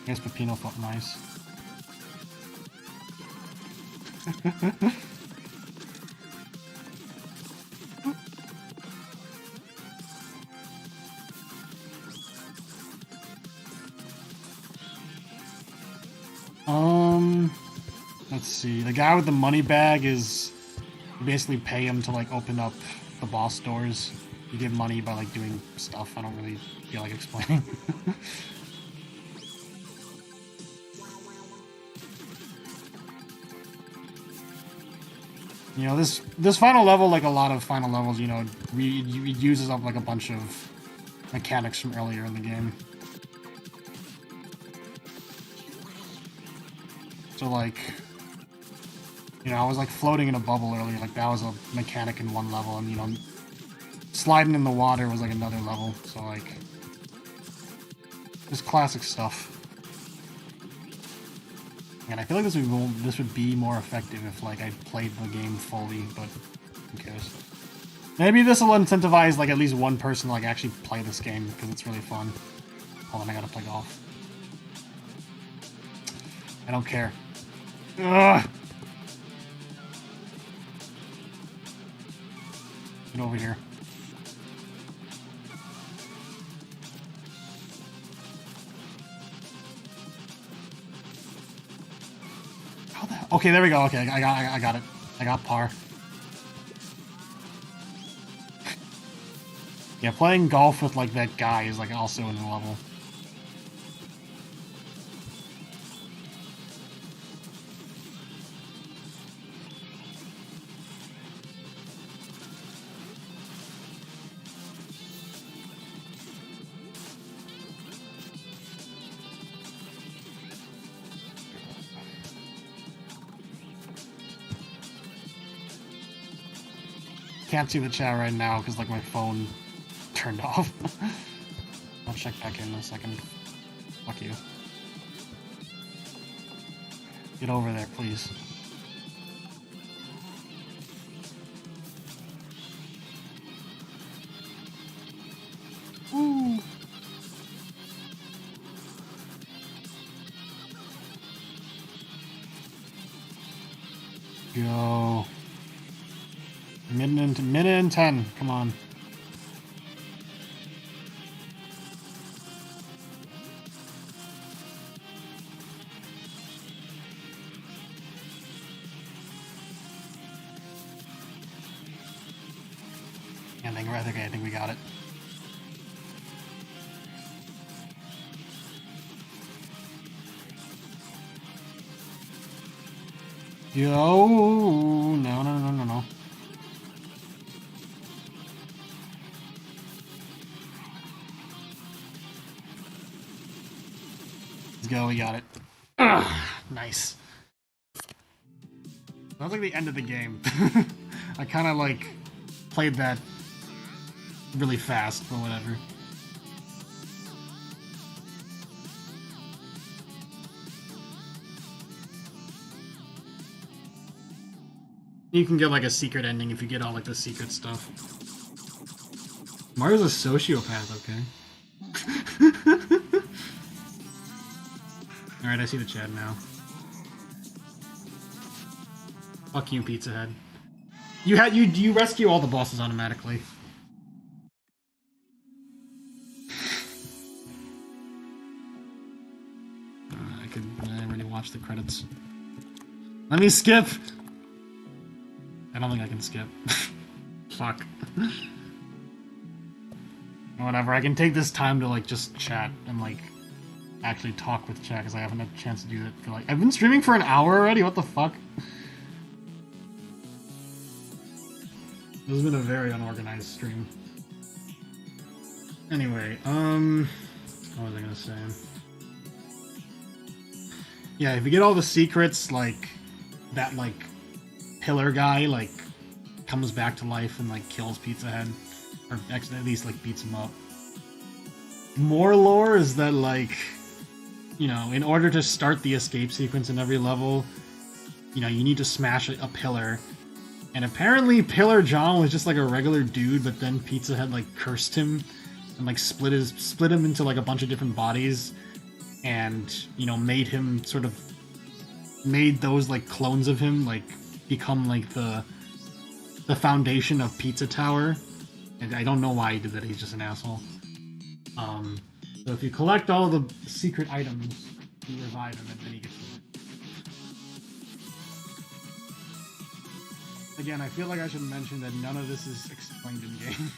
I guess Peppino felt nice. Let's see. The guy with the money bag is you basically pay him to like open up the boss doors. You get money by like doing stuff. I don't really feel like explaining. You know, this final level, like a lot of final levels, you know, it uses up like a bunch of mechanics from earlier in the game. So like, you know, I was like floating in a bubble earlier, like that was a mechanic in one level, and you know, sliding in the water was like another level, so like, just classic stuff. And I feel like this would be more effective if like I played the game fully, but who cares? Maybe this will incentivize like at least one person to like actually play this game because it's really fun. Hold on, I gotta play golf. I don't care. Ugh! Get over here. How the hell? Okay, there we go. Okay, I got it. I got par. Yeah, playing golf with like that guy is like also in the level. Can't see the chat right now because like my phone turned off. I'll check back in a second. Fuck you. Get over there, please. Ooh. Go. Minute and 10. Come on. I think we got it. Yo, no. Let's go, we got it. Ugh, nice. That was like the end of the game. I kind of like played that really fast, but whatever. You can get like a secret ending if you get all like the secret stuff. Mario's a sociopath, okay. Alright, I see the chat now. Fuck you, Pizza Head. You rescue all the bosses automatically. I already watched the credits. Let me skip! I don't think I can skip. Fuck. Whatever, I can take this time to like just chat and like actually talk with chat because I haven't had a chance to do that for like I've been streaming for an hour already, what the fuck? This has been a very unorganized stream. Anyway, what was I gonna say? Yeah, if you get all the secrets, like, that, like, pillar guy, like, comes back to life and, like, kills Pizza Head. Or actually, at least, like, beats him up. More lore is that, like, you know, in order to start the escape sequence in every level, you know, you need to smash a pillar. And apparently Pillar John was just, like, a regular dude, but then Pizza Head, like, cursed him and, like, split him into, like, a bunch of different bodies. And, you know, made those, like, clones of him, like, become, like, the foundation of Pizza Tower. And I don't know why he did that, he's just an asshole. So if you collect all the secret items, you revive him, and then he gets to live. Again, I feel like I should mention that none of this is explained in-game.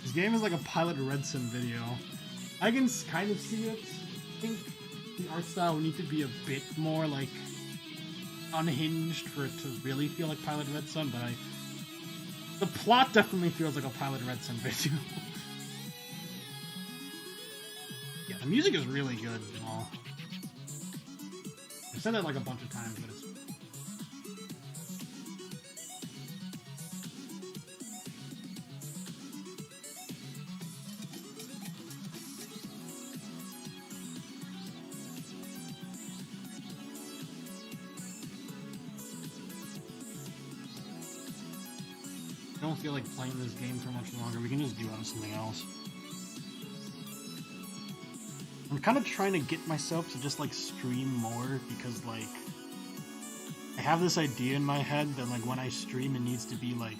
This game is like a Pilot Red Sun video. I can kind of see it. I think the art style would need to be a bit more like unhinged for it to really feel like Pilot Red Sun, but the plot definitely feels like a Pilot Red Sun video. Yeah, the music is really good and all. I've said that like a bunch of times, but it's don't feel like playing this game for much longer. We can just do something else. I'm kind of trying to get myself to just like stream more because like I have this idea in my head that like when I stream it needs to be like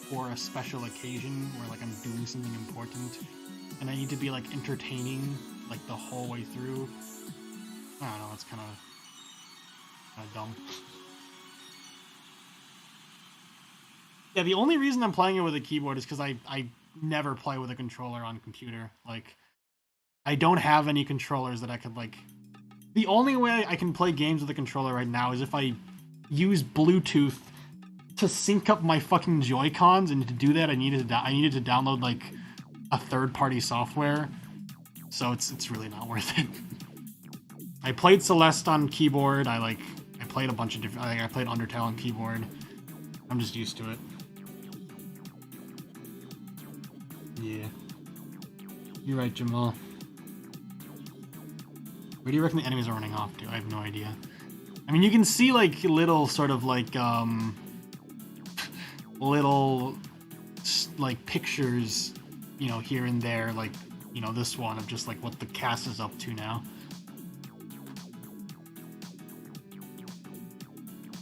for a special occasion where like I'm doing something important and I need to be like entertaining like the whole way through. I don't know, it's kind of dumb. Yeah, the only reason I'm playing it with a keyboard is because I never play with a controller on computer. Like, I don't have any controllers that I could, like... The only way I can play games with a controller right now is if I use Bluetooth to sync up my fucking Joy-Cons, and to do that I needed to download, like, a third-party software. So it's really not worth it. I played Celeste on keyboard, I played a bunch of different... I played Undertale on keyboard. I'm just used to it. Yeah. You're right, Jamal. Where do you reckon the enemies are running off to? I have no idea. I mean, you can see, like, little sort of, like, little, like, pictures, you know, here and there, like, you know, this one of just, like, what the cast is up to now.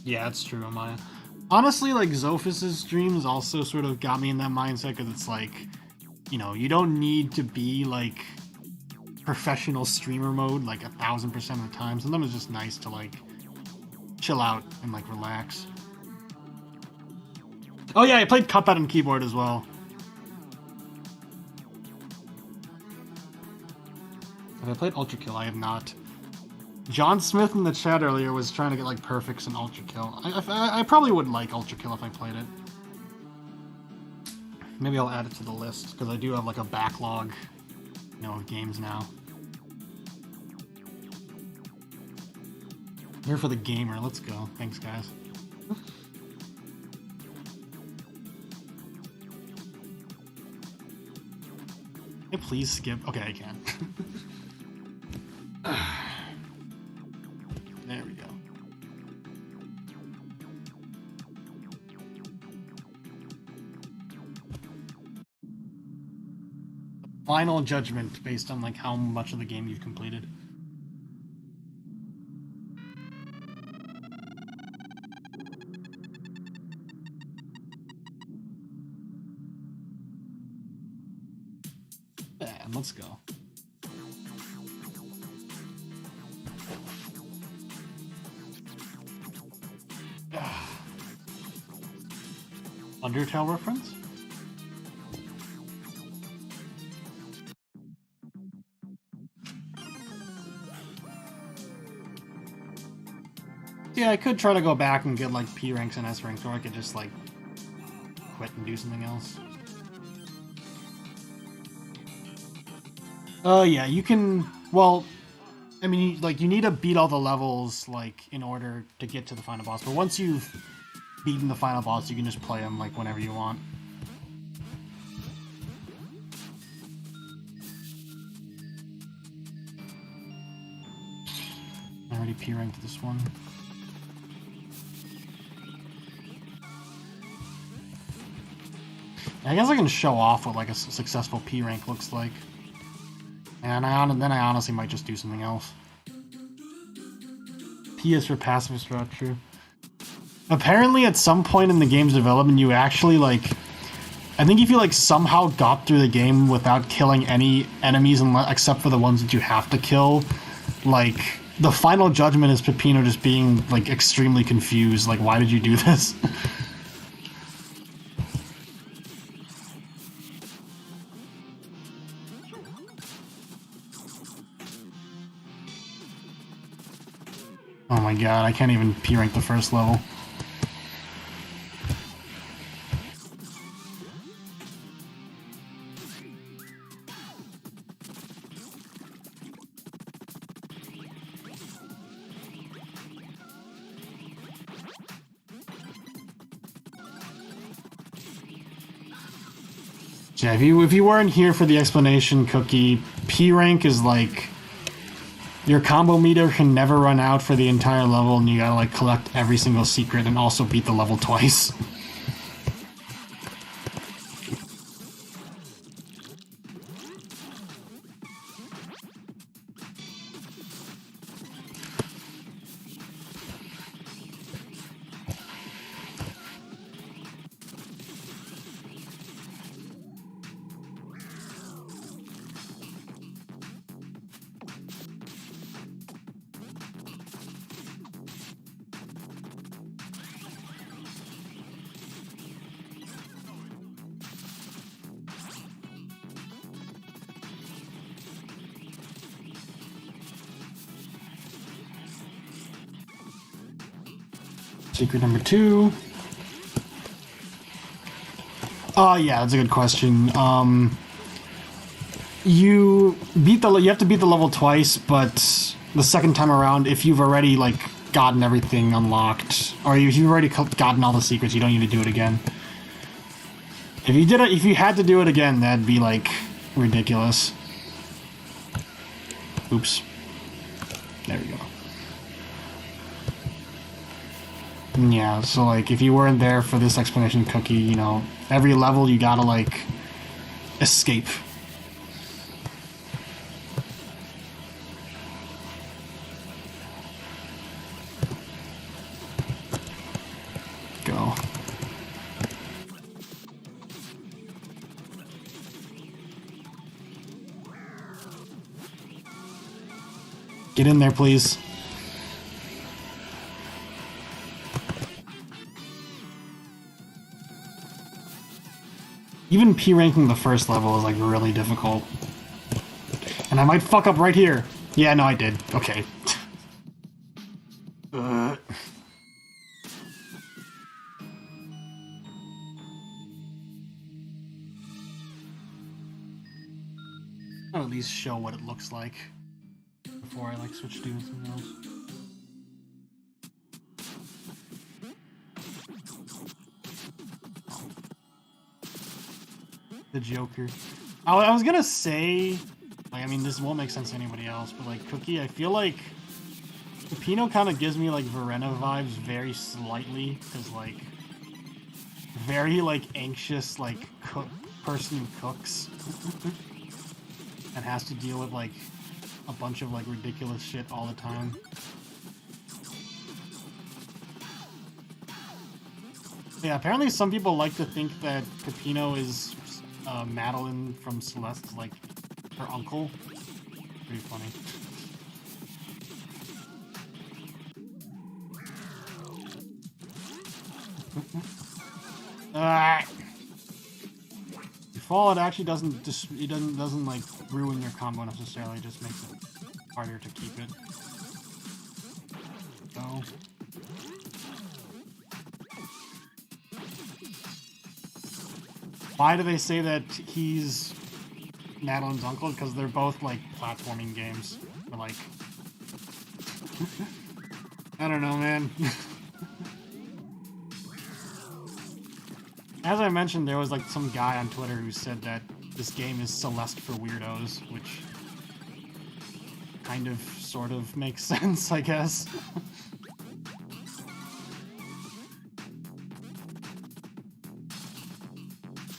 Yeah, that's true, Amaya. Honestly, like, Zophis' streams also sort of got me in that mindset, because it's like, you know, you don't need to be, like, professional streamer mode, like, 1000% of the time. Sometimes it's just nice to, like, chill out and, like, relax. Oh yeah, I played Cuphead on keyboard as well. Have I played Ultra Kill? I have not. John Smith in the chat earlier was trying to get, like, perfects in Ultra Kill. I probably would like Ultra Kill if I played it. Maybe I'll add it to the list, because I do have, like, a backlog, you know, of games now. Here for the gamer, let's go. Thanks, guys. Can I please skip? Okay, I can. There we go. Final judgment based on, like, how much of the game you've completed. Yeah, let's go. Undertale reference? Yeah, I could try to go back and get, like, P ranks and S ranks, or I could just, like, quit and do something else. Yeah, you can... Well, I mean, like, you need to beat all the levels, like, in order to get to the final boss. But once you've beaten the final boss, you can just play them, like, whenever you want. I already P ranked this one. I guess I can show off what, like, a successful P rank looks like. And then I honestly might just do something else. P is for passive structure. Apparently, at some point in the game's development, you actually, like... I think if you, like, somehow got through the game without killing any enemies except for the ones that you have to kill, like, the final judgment is Peppino just being, like, extremely confused. Like, why did you do this? Oh my god, I can't even P-rank the first level. Yeah, if you weren't here for the explanation, Cookie, P-rank is like... Your combo meter can never run out for the entire level, and you gotta, like, collect every single secret and also beat the level twice. Secret number 2. Oh yeah, that's a good question. You have to beat the level twice, but the second time around, if you've already like gotten everything unlocked, or if you've already gotten all the secrets, you don't need to do it again. If you had to do it again, that'd be like ridiculous. Oops. There we go. Yeah, so like if you weren't there for this explanation cookie, you know, every level you gotta like escape. Go. Get in there, please. Even P-ranking the first level is like really difficult. And I might fuck up right here. Yeah, no, I did. Okay. I'll at least show what it looks like before I like switch to doing something else. The Joker. I was gonna say, like, I mean, this won't make sense to anybody else, but like Cookie, I feel like Peppino kind of gives me like Verena vibes very slightly, because like very like anxious like person who cooks and has to deal with like a bunch of like ridiculous shit all the time. Yeah, apparently some people like to think that Peppino is Madeline from Celeste's like her uncle. Pretty funny. You fall, it actually doesn't doesn't like ruin your combo necessarily, it just makes it harder to keep it. Go. Why do they say that he's Madeline's uncle? Because they're both like platforming games. Or like I don't know, man. As I mentioned, there was like some guy on Twitter who said that this game is Celeste for weirdos, which kind of, sort of makes sense, I guess.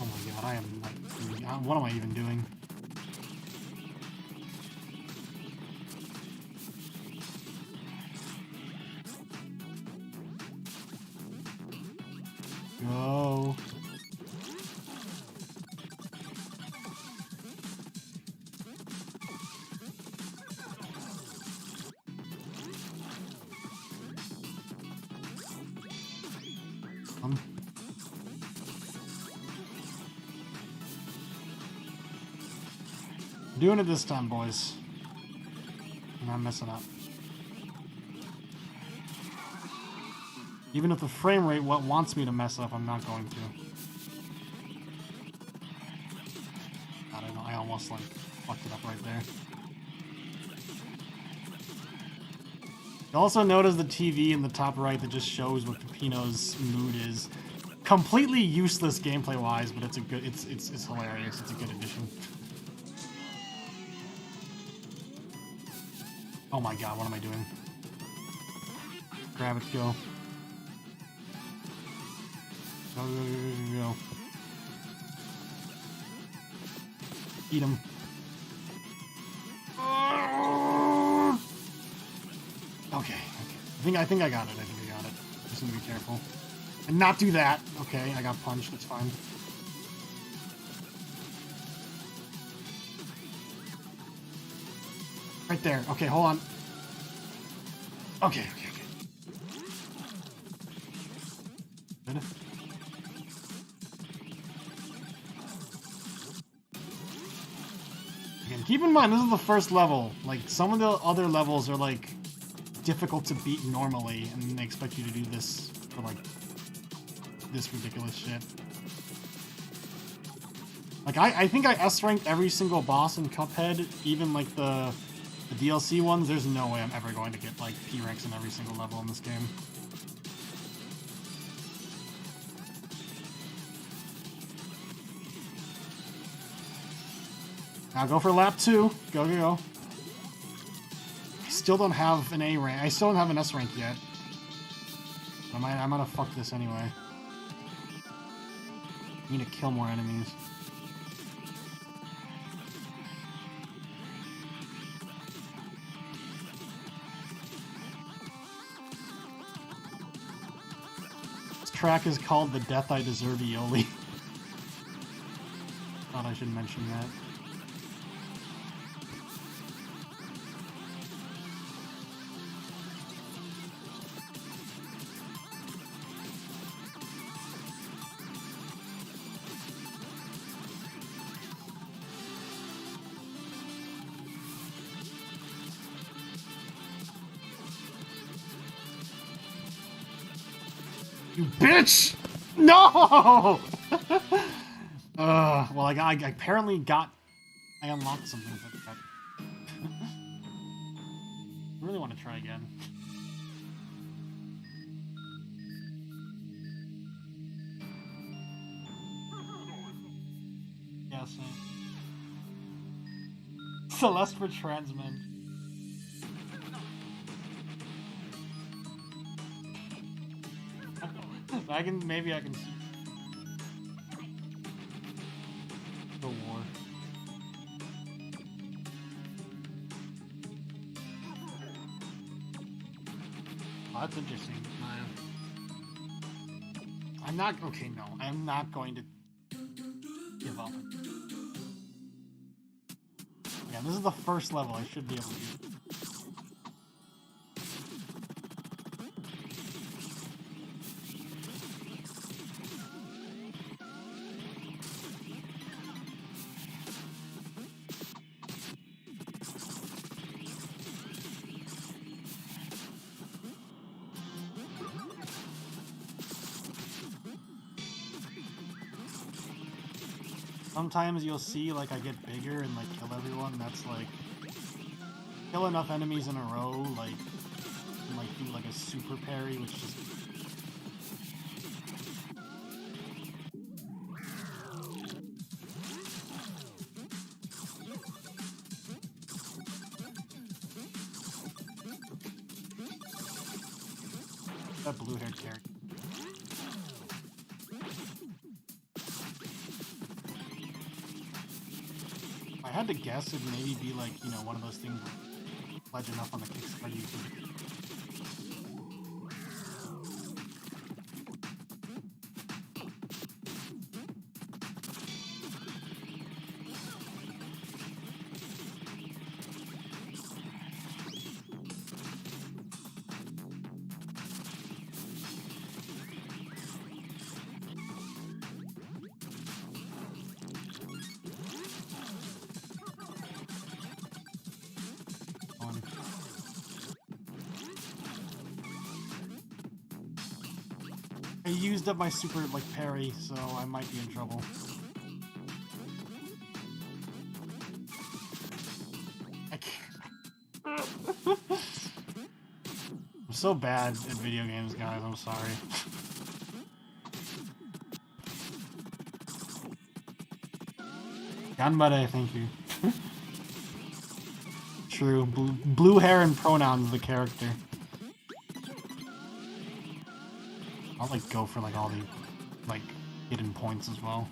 Oh my god, I am like, what am I even doing? Go. Doing it this time, boys. I'm not messing up. Even if the frame rate wants me to mess up, I'm not going to. I don't know, I almost like fucked it up right there. You also notice the TV in the top right that just shows what Peppino's mood is. Completely useless gameplay-wise, but it's a good. It's hilarious. It's a good addition. Oh my god, what am I doing? Grab it, go. Go, go, go, go, go. Eat him. Okay, okay. I think I got it. I think I got it. Just need to be careful. And not do that. Okay, I got punched. That's fine. Right there. Okay, hold on. Okay, okay, okay. Good. Again, keep in mind, this is the first level. Like, some of the other levels are, like, difficult to beat normally, and they expect you to do this for like this ridiculous shit. Like I think I S ranked every single boss in Cuphead, even like the DLC ones. There's no way I'm ever going to get like P ranks in every single level in this game. Now go for lap 2. Go, go, go. I still don't have an A rank. I still don't have an S rank yet. I'm gonna fuck this anyway. I need to kill more enemies. This track is called The Death I Deserve Ioli. Thought I should mention that. You bitch! No! Well, I apparently got... I unlocked something with that. I really want to try again. Yeah, same. Celeste for Transmen. Maybe I can see the war. Oh, that's interesting. I'm not, okay, no, I'm not going to give up. Yeah, this is the first level. I should be able to do it. Sometimes you'll see, like, I get bigger and, like, kill everyone. That's, like, kill enough enemies in a row, like, and, like, do, like, a super parry, which just... That blue-haired character. I had to guess it'd maybe be like, you know, one of those things where pledge enough on the Kickstarter you can... I used up my super, like, parry, so I might be in trouble. I can't. I'm so bad at video games, guys. I'm sorry. Ganbare, thank you. True. Blue hair and pronouns, the character. I'll, like, go for, like, all the, like, hidden points as well.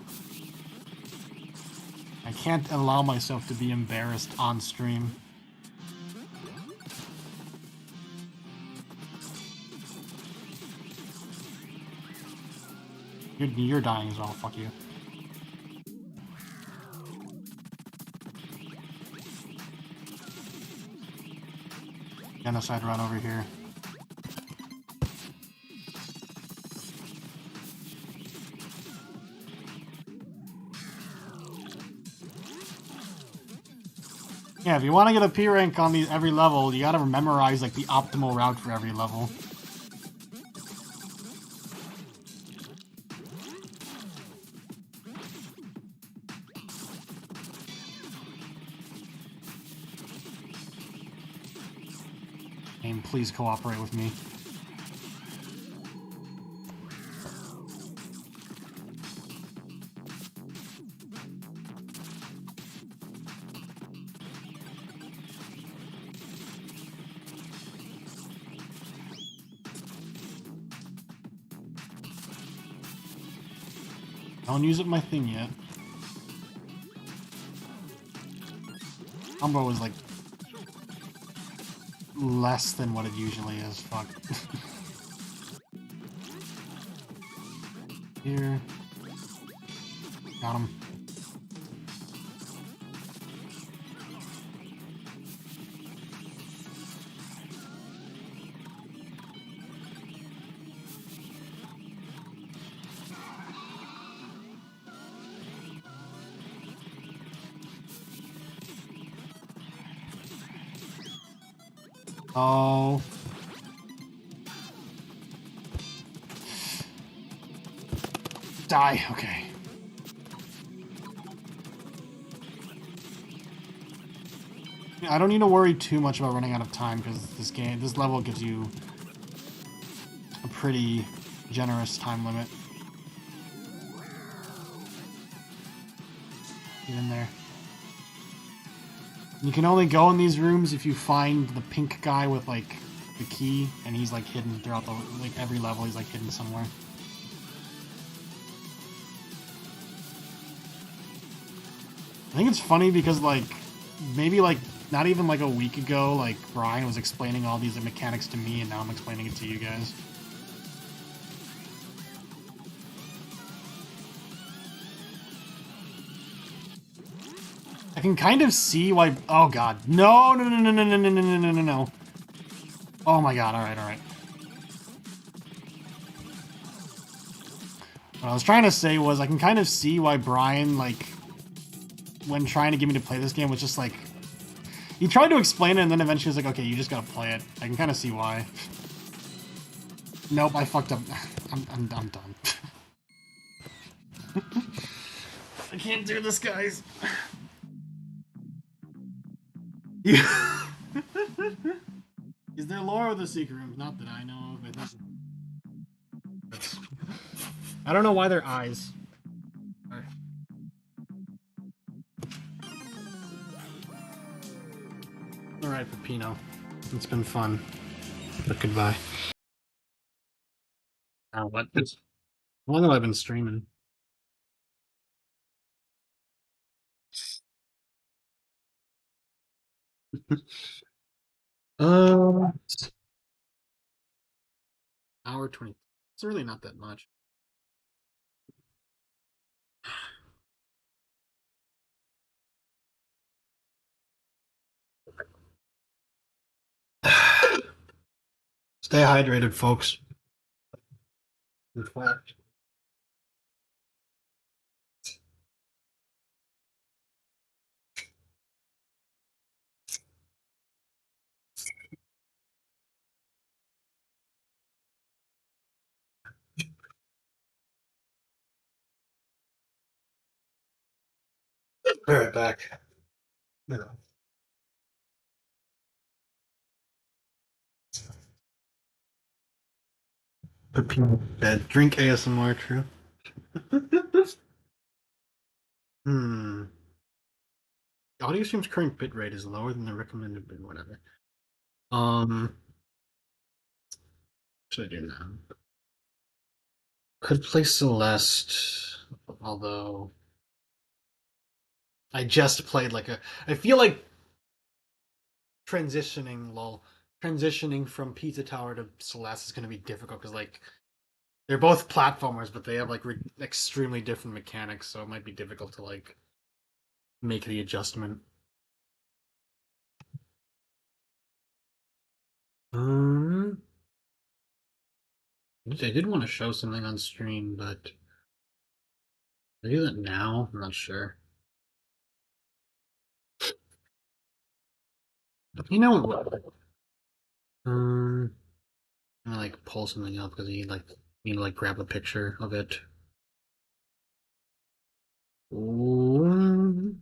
I can't allow myself to be embarrassed on stream. You're dying as well, fuck you. Genocide run over here. Yeah, if you want to get a P rank on every level, you gotta memorize like the optimal route for every level. game. Please cooperate with me. I don't use it my thing yet. Combo is like less than what it usually is. Fuck. Here. Got him. Oh. Die, okay. I don't need to worry too much about running out of time because this level gives you a pretty generous time limit. Get in there. You can only go in these rooms if you find the pink guy with, like, the key, and he's, like, hidden throughout the, like, every level, he's, like, hidden somewhere. I think it's funny because, like, maybe, like, not even, like, a week ago, like, Brian was explaining all these mechanics to me, and now I'm explaining it to you guys. I can kind of see why... Oh, God. No, no, no, no, no, no, no, no, no, no, no. Oh, my God. All right, all right. What I was trying to say was I can kind of see why Brian, like, when trying to get me to play this game, was just, like... He tried to explain it, and then eventually was like, okay, you just gotta play it. I can kind of see why. Nope, I fucked up. I'm done. I can't do this, guys. Yeah. Is there lore with the secret rooms? Not that I know of. I don't know why they're eyes. Alright, Peppino. It's been fun. But goodbye. Oh, what? How long have I been streaming? Um, hour 20. It's really not that much. Stay hydrated, folks. In fact. Be right back. No. Peppino bed. Drink ASMR, true. Audio stream's current bitrate is lower than the recommended bit, whatever. What should I do now? Could play Celeste, although I just played like a. I feel like transitioning from Pizza Tower to Celeste is going to be difficult because like they're both platformers, but they have like extremely different mechanics, so it might be difficult to like make the adjustment. Um, I did want to show something on stream, but I do that now. I'm not sure. You know what? I'm gonna like pull something up because you need to like grab a picture of it. Ooh.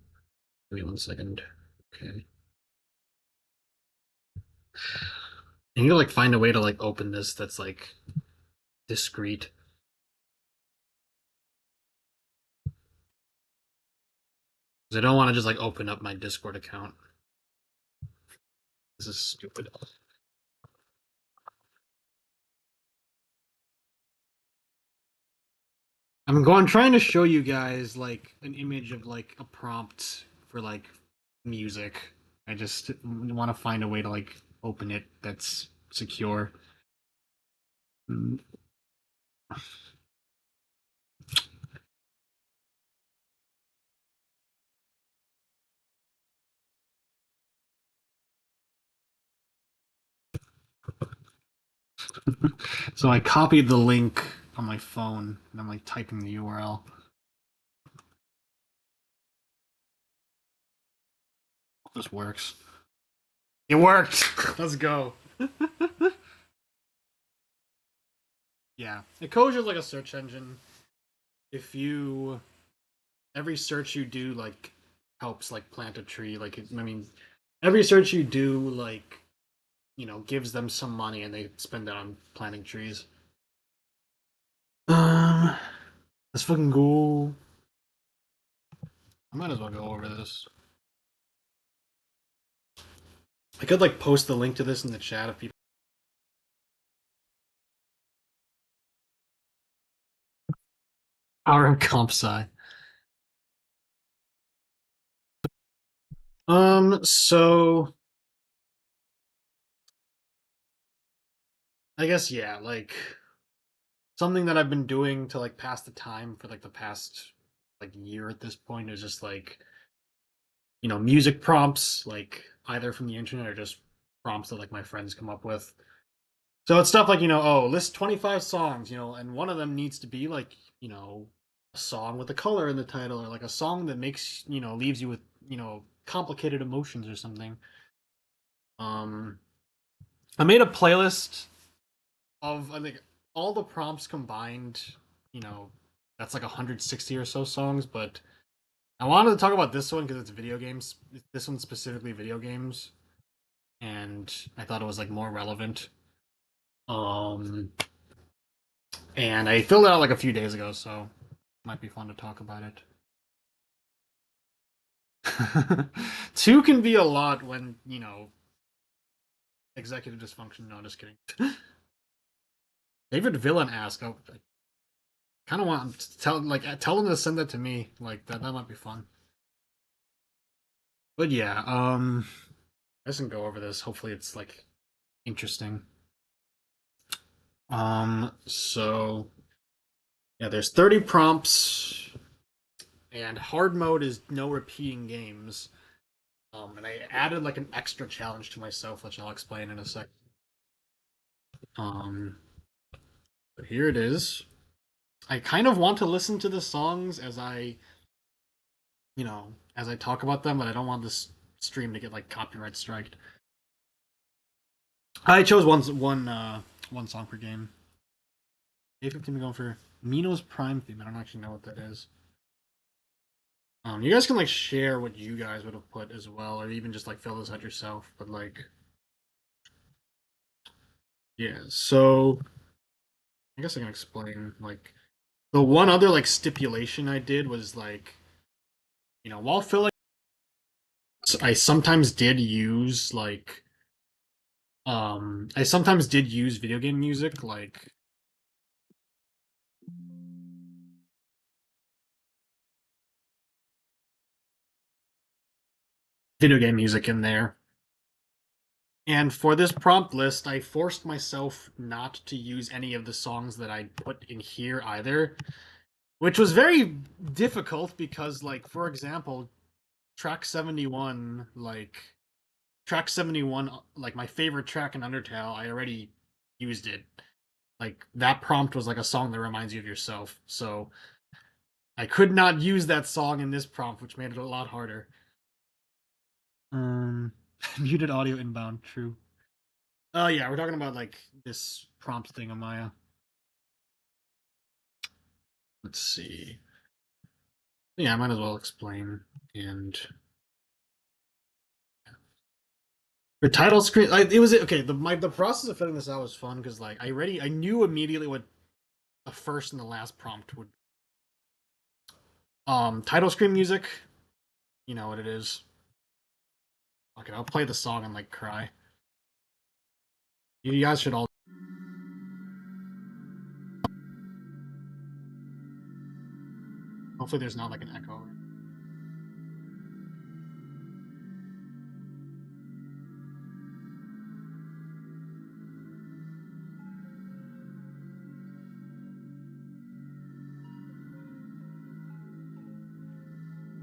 Give me 1 second. Okay. I need to like find a way to like open this that's like discreet. Because I don't want to just like open up my Discord account. This is stupid. I'm trying to show you guys like an image of like a prompt for like music. I just want to find a way to like open it that's secure. Mm. So I copied the link on my phone and I'm like typing the URL. This works. It worked. Let's go. Yeah, Ecosia is like a search engine. If you every search you do like helps like plant a tree. Like I mean, every search you do like gives them some money and they spend it on planting trees. Um, let's fucking go. I might as well go over this. I could like post the link to this in the chat if people. Our comp sci. So I guess yeah, like something that I've been doing to like pass the time for like the past like year at this point is just like music prompts, like either from the internet or just prompts that like my friends come up with. So it's stuff like, oh, list 25 songs, and one of them needs to be like, a song with a color in the title or like a song that makes, leaves you with, complicated emotions or something. Um I made a playlist of I think all the prompts combined, you know, that's like 160 or so songs, but I wanted to talk about this one because it's video games. This one's specifically video games, and I thought it was like more relevant. Um, and I filled it out like a few days ago, so it might be fun to talk about it. Two can be a lot when executive dysfunction. No, just kidding. David Villain asked. I kind of want to tell him to send that to me. Like that might be fun. But yeah, I can go over this. Hopefully, it's like interesting. So yeah, there's 30 prompts, and hard mode is no repeating games. And I added like an extra challenge to myself, which I'll explain in a sec. Um, but here it is. I kind of want to listen to the songs as I talk about them, but I don't want this stream to get like copyright striked. I chose one song per game. A15 going for Mino's Prime theme. I don't actually know what that is. You guys can like share what you guys would have put as well, or even just like fill this out yourself. But like, yeah. So I guess I can explain. Like, the one other like stipulation I did was like, while filling, I sometimes did use I sometimes did use video game music, like video game music in there. And for this prompt list, I forced myself not to use any of the songs that I put in here either, which was very difficult because, like, for example, track 71, like my favorite track in Undertale, I already used it. Like, that prompt was like a song that reminds you of yourself. So I could not use that song in this prompt, which made it a lot harder. Um, muted audio inbound, true. Oh yeah, we're talking about like this prompt thing, Amaya. Let's see. Yeah, I might as well explain. And Your title screen, it was okay. The process of filling this out was fun because like I knew immediately what the first and the last prompt would be. Title screen music, you know what it is. Okay, I'll play the song and like cry. You guys should all. Hopefully, there's not like an echo.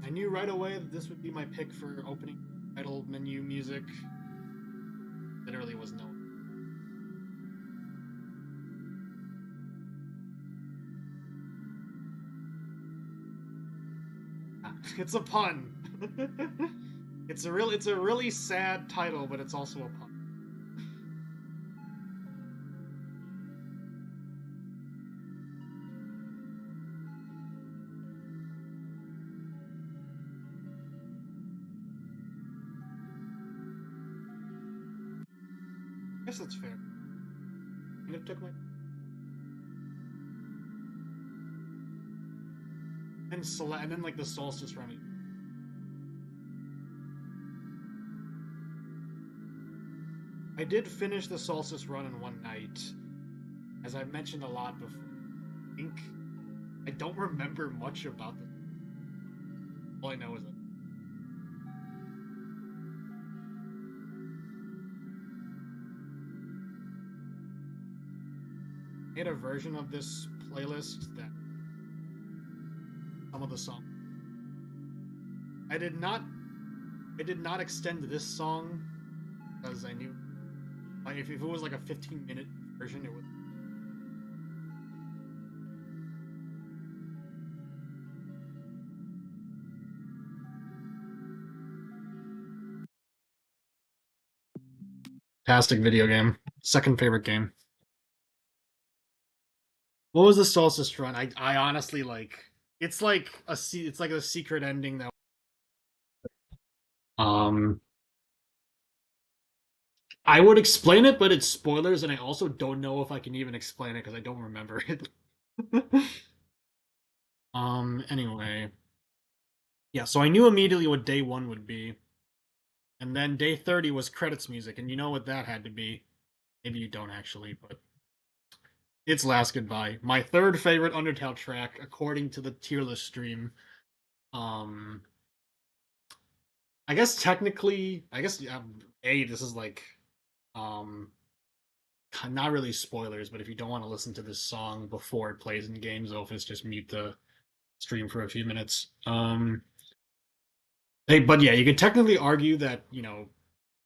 I knew right away that this would be my pick for opening title menu music. Literally was no. It's a pun. It's a really sad title, but it's also a pun. I guess that's fair. And it took my and then like the solstice run. I did finish the solstice run in one night, as I've mentioned a lot before. I don't remember much about this. All I know is that I made a version of this playlist that some of the songs. I did not extend this song because I knew like if it was like a 15-minute version it would fantastic video game. Second favorite game. What was the solstice run? I honestly like it's like a secret ending that um I would explain it, but it's spoilers, and I also don't know if I can even explain it because I don't remember it. Anyway. Yeah, so I knew immediately what day 1 would be. And then day 30 was credits music, and you know what that had to be. Maybe you don't actually, but it's Last Goodbye. My third favorite Undertale track, according to the tier list stream. Um, I guess technically, this is like, um, not really spoilers, but if you don't want to listen to this song before it plays in game, Zophis, just mute the stream for a few minutes. Hey, but yeah, you could technically argue that,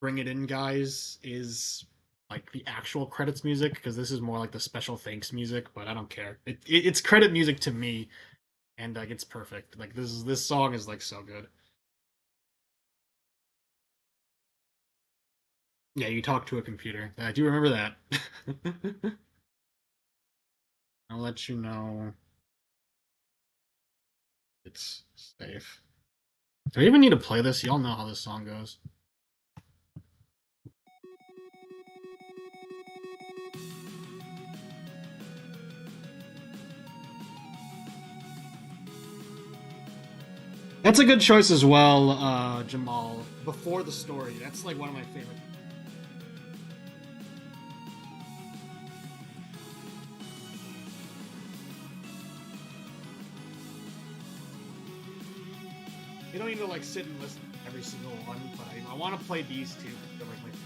Bring It In Guys is like the actual credits music because this is more like the special thanks music, but I don't care. It's credit music to me, and like it's perfect. Like this song is like so good. Yeah, you talk to a computer. I do remember that. I'll let you know it's safe. Do we even need to play this? Y'all know how this song goes. That's a good choice as well, Jamal. Before the story, that's like one of my favorite. You don't need to like sit and listen to every single one, but I want to play these two. They're like my favorite.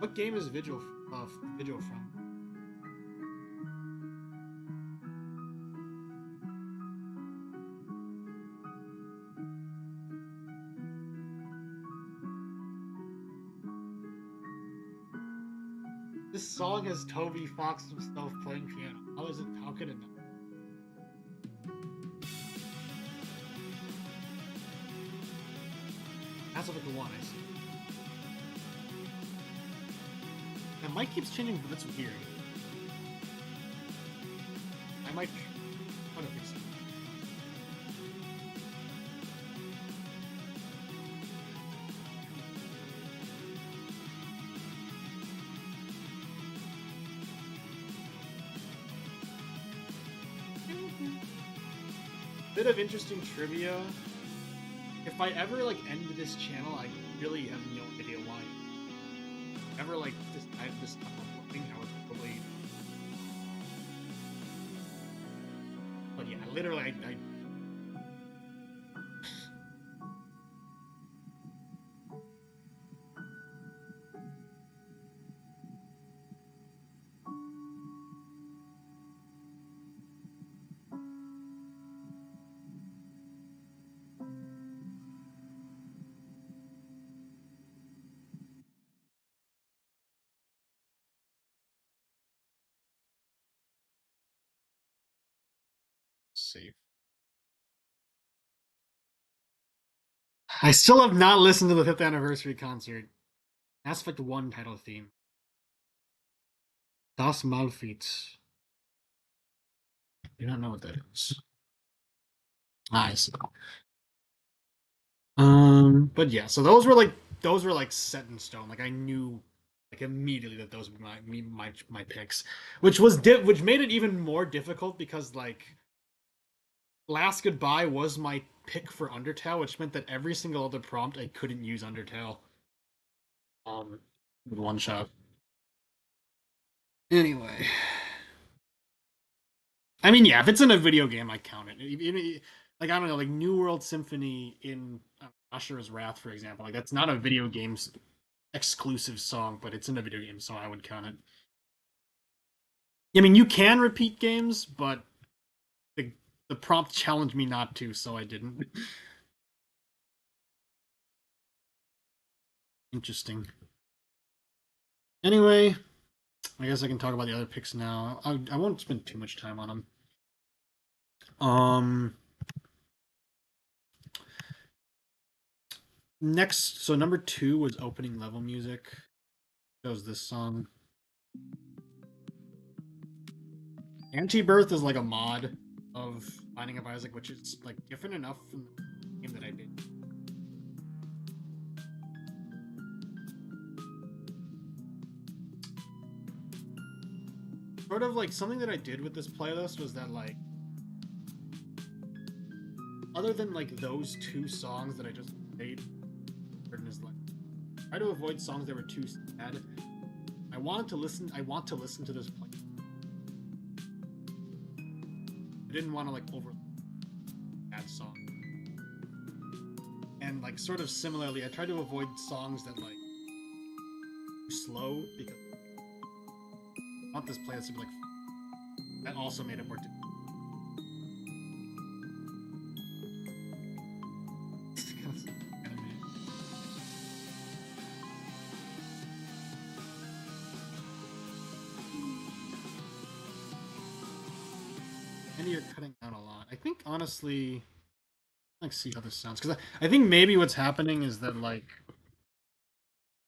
What game is Vigil from? This song has Toby Fox himself playing piano. How could it not? That's like the one I see. The mic keeps changing, but that's weird. I might try to fix it. Bit of interesting trivia. If I ever like end this channel, I really have no idea why. If I ever like decide to stop uploading, I would probably. But yeah, literally, I save. I still have not listened to the 5th anniversary concert. Mass Effect 1 title theme. Das Malfit. I don't know what that is. Nice. But yeah, so those were like set in stone. Like I knew like immediately that those would be my picks, which made it even more difficult because like Last Goodbye was my pick for Undertale, which meant that every single other prompt I couldn't use Undertale. With one shot. Anyway, I mean, yeah, if it's in a video game, I count it. Like I don't know, like New World Symphony in Asura's Wrath, for example. Like that's not a video game's exclusive song, but it's in a video game, so I would count it. I mean, you can repeat games, but the the prompt challenged me not to, so I didn't. Interesting. Anyway, I guess I can talk about the other picks now. I won't spend too much time on them. Next, so number 2 was opening level music. That was this song. Anti-Birth is like a mod of Binding of Isaac, which is like different enough from the game that I did. Sort of like something that I did with this playlist was that like other than like those 2 songs that I just played, is like try to avoid songs that were too sad. I want to listen to this play. I didn't want to like over that song. And like sort of similarly, I tried to avoid songs that like too slow because I want this playlist to be like that also made it more difficult. And you're cutting out a lot. I think honestly, let's see how this sounds because I think maybe what's happening is that like,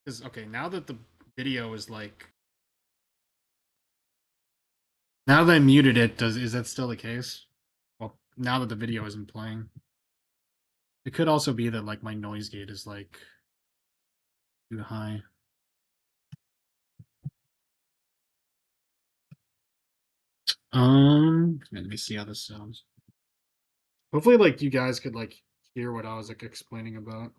because okay, now that the video is like, now that I muted it, is that still the case? Well, now that the video isn't playing, it could also be that like my noise gate is like too high. Let me see how this sounds. Hopefully, like you guys could like hear what I was like explaining about.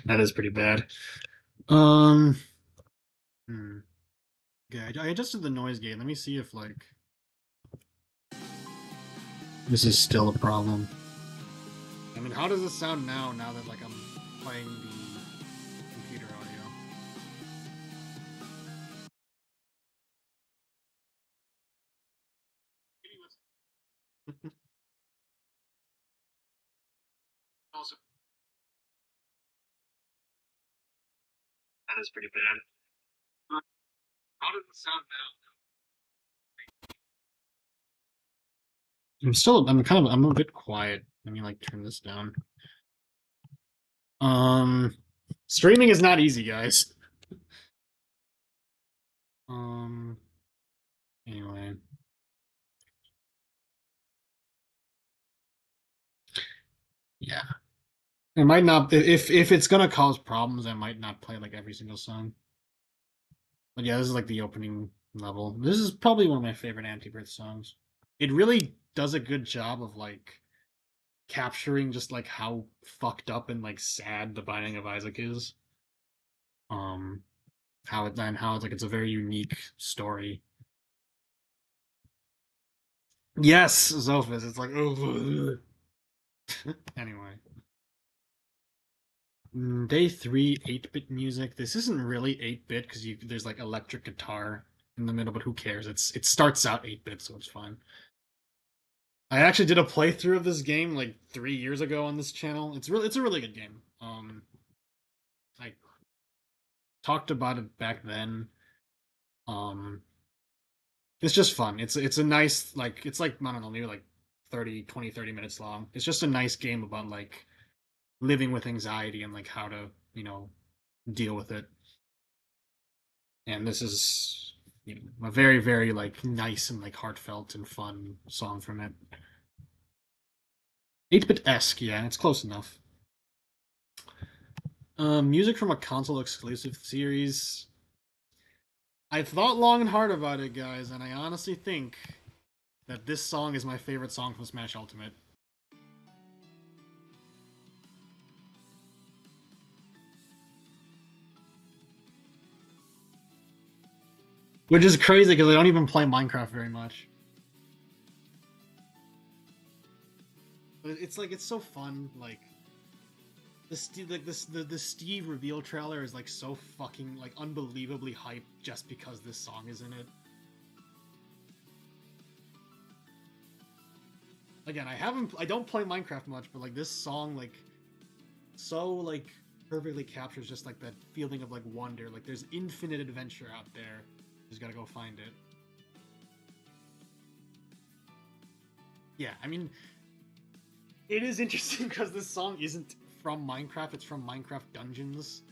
That is pretty bad. Um, Okay, I adjusted the noise gate. Let me see if like this is still a problem. I mean, how does this sound now? Now that like I'm playing the computer audio. Also, that is pretty bad. How does it sound now? I'm a bit quiet. Let me like turn this down. Um, Streaming is not easy, guys. Um, anyway. Yeah. It might not if it's gonna cause problems, I might not play like every single song. But yeah, this is like the opening level. This is probably one of my favorite Anti-Birth songs. It really does a good job of like capturing just like how fucked up and like sad the Binding of Isaac is. Um, how it's like it's a very unique story. Yes, Zophis. It's like anyway. Day 3, 8-bit music. This isn't really 8-bit because there's like electric guitar in the middle, but who cares? It starts out 8-bit, so it's fine. I actually did a playthrough of this game like 3 years ago on this channel. It's a really good game. I talked about it back then. Um, it's just fun. It's a nice like it's like I don't know maybe like 30 minutes long. It's just a nice game about like living with anxiety and like how to deal with it. And this is a very like nice and like heartfelt and fun song from it. 8-bit esque, yeah, it's close enough. Music from a console exclusive series. I thought long and hard about it, guys, and I honestly think that this song is my favorite song from Smash Ultimate. Which is crazy because I don't even play Minecraft very much. But it's like it's so fun. Like the Steve reveal trailer is like so fucking like unbelievably hype just because this song is in it. Again, I don't play Minecraft much, but like this song like so like perfectly captures just like that feeling of like wonder. Like there's infinite adventure out there. You just gotta go find it. Yeah, I mean, it is interesting because this song isn't from Minecraft. It's from Minecraft Dungeons,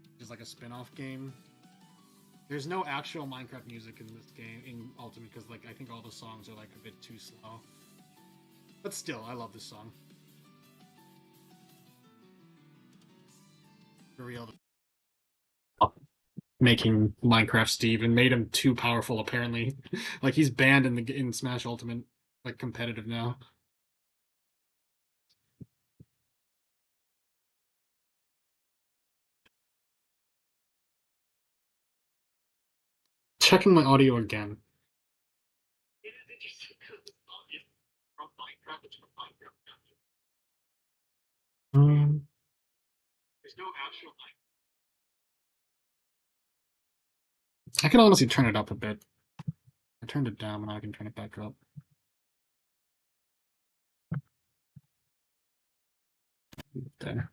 which is like a spin-off game. There's no actual Minecraft music in this game in Ultimate because like I think all the songs are like a bit too slow. But still, I love this song. For real. Making Minecraft Steve and made him too powerful apparently. Like he's banned in Smash Ultimate like competitive now. Checking my audio again. It is interesting because the song is from Minecraft. It's from Minecraft. There's no actual. I can honestly turn it up a bit. I turned it down, but now I can turn it back up. There.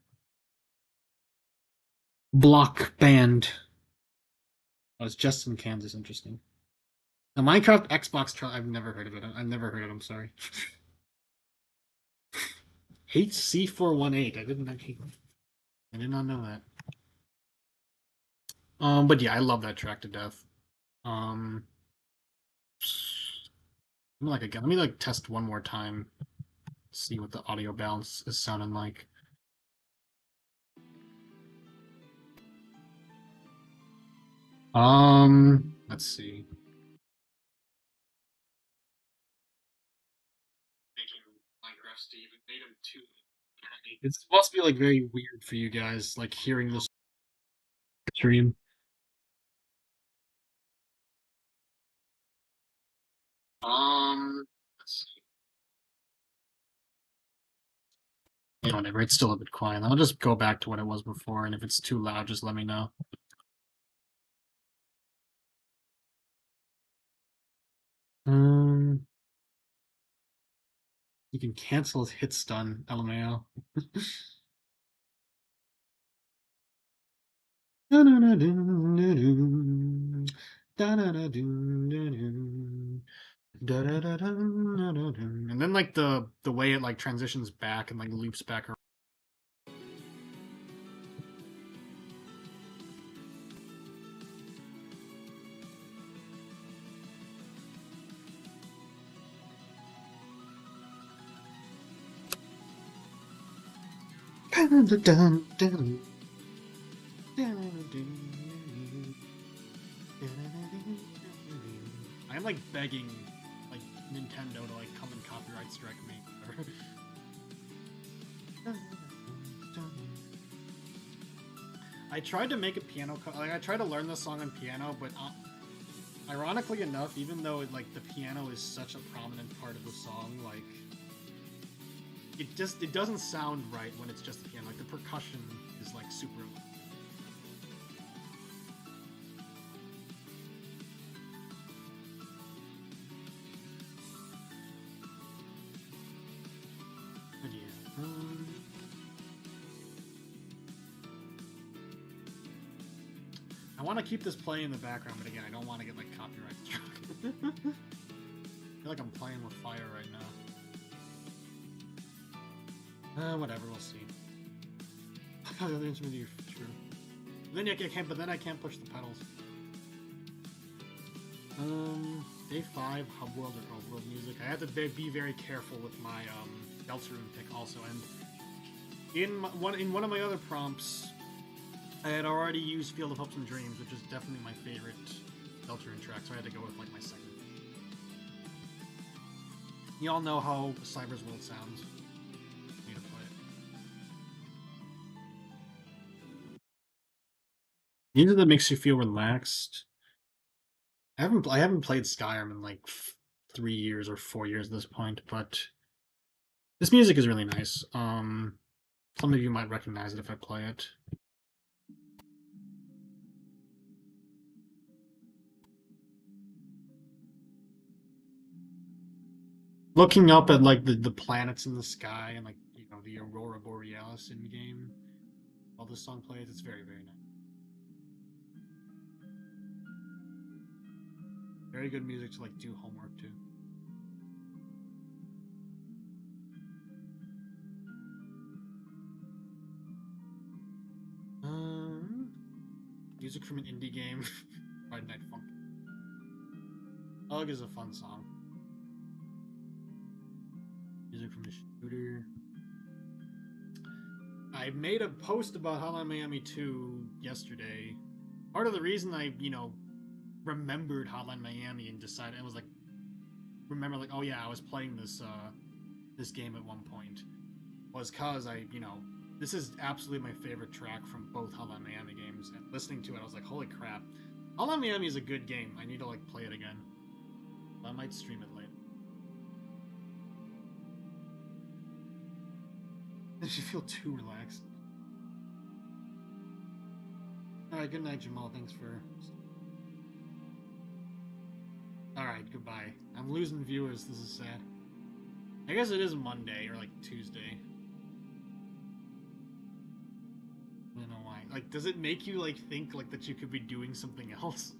Block band. Oh, it's just in Kansas. Interesting. The Minecraft Xbox trial. I've never heard of it. I've never heard of it. I'm sorry. HC418. I didn't actually. I did not know that. But yeah, I love that track to death. Um, let me like test one more time, see what the audio balance is sounding like. Let's see. Making Minecraft Steve and made him too. It must be like very weird for you guys, like hearing this stream. Let's see. Whatever, it's still a bit quiet. I'll just go back to what it was before, and if it's too loud, just let me know. Um, you can cancel his hit stun, LMAO. And then like the way it like transitions back and like loops back around. I'm like begging like Nintendo to like come and copyright strike me. I tried to make a piano like I tried to learn this song on piano, but ironically enough, even though it, like the piano is such a prominent part of the song, like it doesn't sound right when it's just the piano. Like the percussion is like super. But yeah. I want to keep this playing in the background, but again, I don't want to get like copyright struck. I feel like I'm playing with fire right now. Whatever, we'll see. The other instrument are true. Then I can't, but then I can't push the pedals. Day 5, Hub World or Hub World music. I had to be very careful with my Deltarune pick also, and in one of my other prompts, I had already used Field of Hopes and Dreams, which is definitely my favorite Deltarune track, so I had to go with like my second. Y'all know how Cyber's World sounds. I need to play it. Music that makes you feel relaxed. I haven't played Skyrim in like 3 years or 4 years at this point, but this music is really nice. Some of you might recognize it if I play it. Looking up at like the planets in the sky and like the Aurora Borealis in game while this song plays, it's very, very nice. Very good music to like do homework to. Music from an indie game. Friday Night Funk. Ugh is a fun song. Music from a shooter. I made a post about Hotline Miami 2 yesterday. Part of the reason I, remembered Hotline Miami and decided I was like, remember like, oh yeah, I was playing this this game at one point, was cause this is absolutely my favorite track from both Hotline Miami games. And listening to it, I was like, holy crap, Hotline Miami is a good game. I need to like play it again. I might stream it later. Did you feel too relaxed? Alright, good night, Jamal. Thanks for... Alright, goodbye. I'm losing viewers. This is sad. I guess it is Monday or like Tuesday. I don't know why. Like, does it make you like think like that you could be doing something else?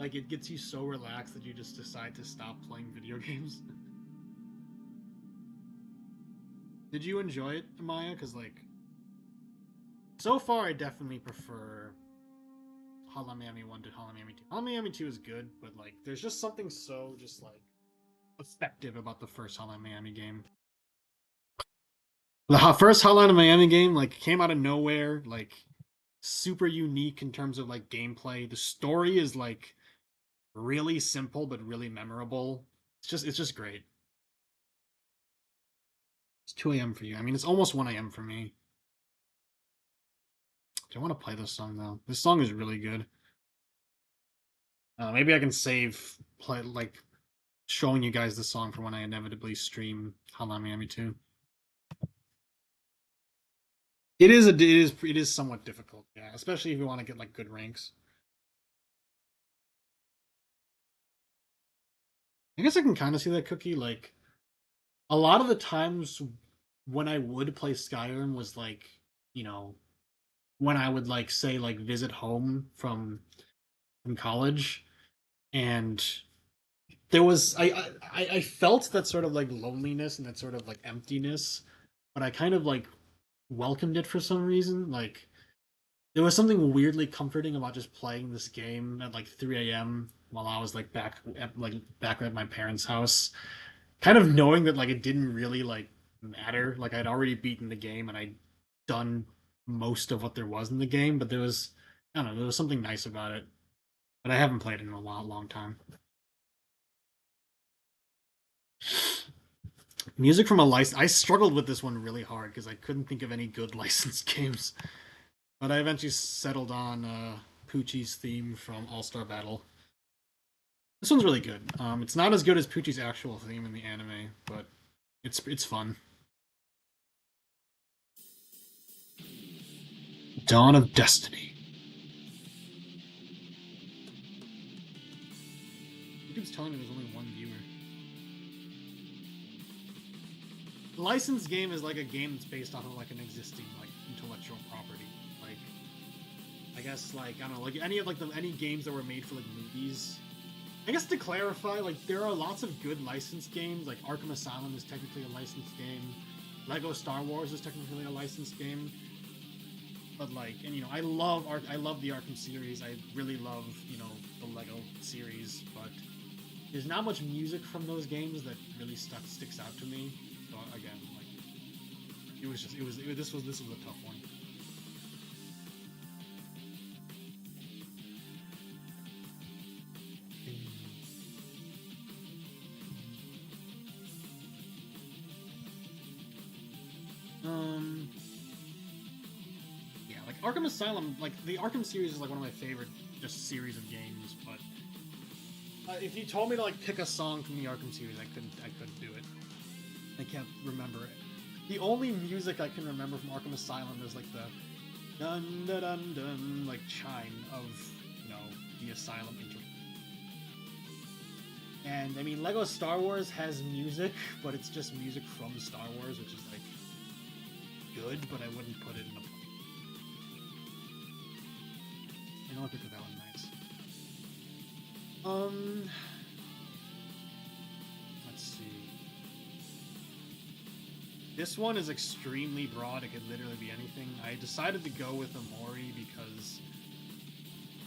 Like, it gets you so relaxed that you just decide to stop playing video games? Did you enjoy it, Amaya? Because like, so far I definitely prefer Hotline Miami 1 to Hotline Miami 2. Hotline Miami 2 is good, but like, there's just something so just like effective about the first Hotline Miami game. The first Hotline Miami game like came out of nowhere, like super unique in terms of like gameplay. The story is like really simple but really memorable. It's just great. It's 2 a.m. for you. I mean, it's almost 1 a.m. for me. Do I want to play this song though? This song is really good. Maybe I can save play like showing you guys the song for when I inevitably stream Hotline Miami 2. It is somewhat difficult, yeah, especially if you want to get like good ranks. I guess I can kind of see that, Cookie. Like a lot of the times when I would play Skyrim was like, when I would like say like visit home from college, and there was I felt that sort of like loneliness and that sort of like emptiness, but I kind of like welcomed it for some reason. Like there was something weirdly comforting about just playing this game at like 3 a.m. while I was like back at my parents' house, kind of knowing that like it didn't really like matter. Like I'd already beaten the game and I'd done most of what there was in the game, but there was I don't know, there was something nice about it. But I haven't played it in a long time. Music from a license. I struggled with this one really hard because I couldn't think of any good licensed games. But I eventually settled on Poochie's theme from All Star Battle. This one's really good. It's not as good as Poochie's actual theme in the anime, but it's fun. Dawn of Destiny. YouTube's telling me there's only one viewer. The licensed game is like a game that's based off of like an existing like intellectual property. Like I guess like I don't know, like any games that were made for like movies. I guess to clarify, like there are lots of good licensed games. Like Arkham Asylum is technically a licensed game. Lego Star Wars is technically a licensed game. But like, and I love the Arkham series. I really love the Lego series. But there's not much music from those games that really sticks out to me. So again, like this was a tough one. Yeah, like Arkham Asylum, like the Arkham series is like one of my favorite just series of games. But if you told me to like pick a song from the Arkham series, I couldn't do it. I can't remember it. The only music I can remember from Arkham Asylum is like the dun dun dun dun like chime of the Asylum intro. And I mean, Lego Star Wars has music, but it's just music from Star Wars, which is like good, but I wouldn't put it in a play. I know I picked that one nice. Let's see. This one is extremely broad. It could literally be anything. I decided to go with Omori because,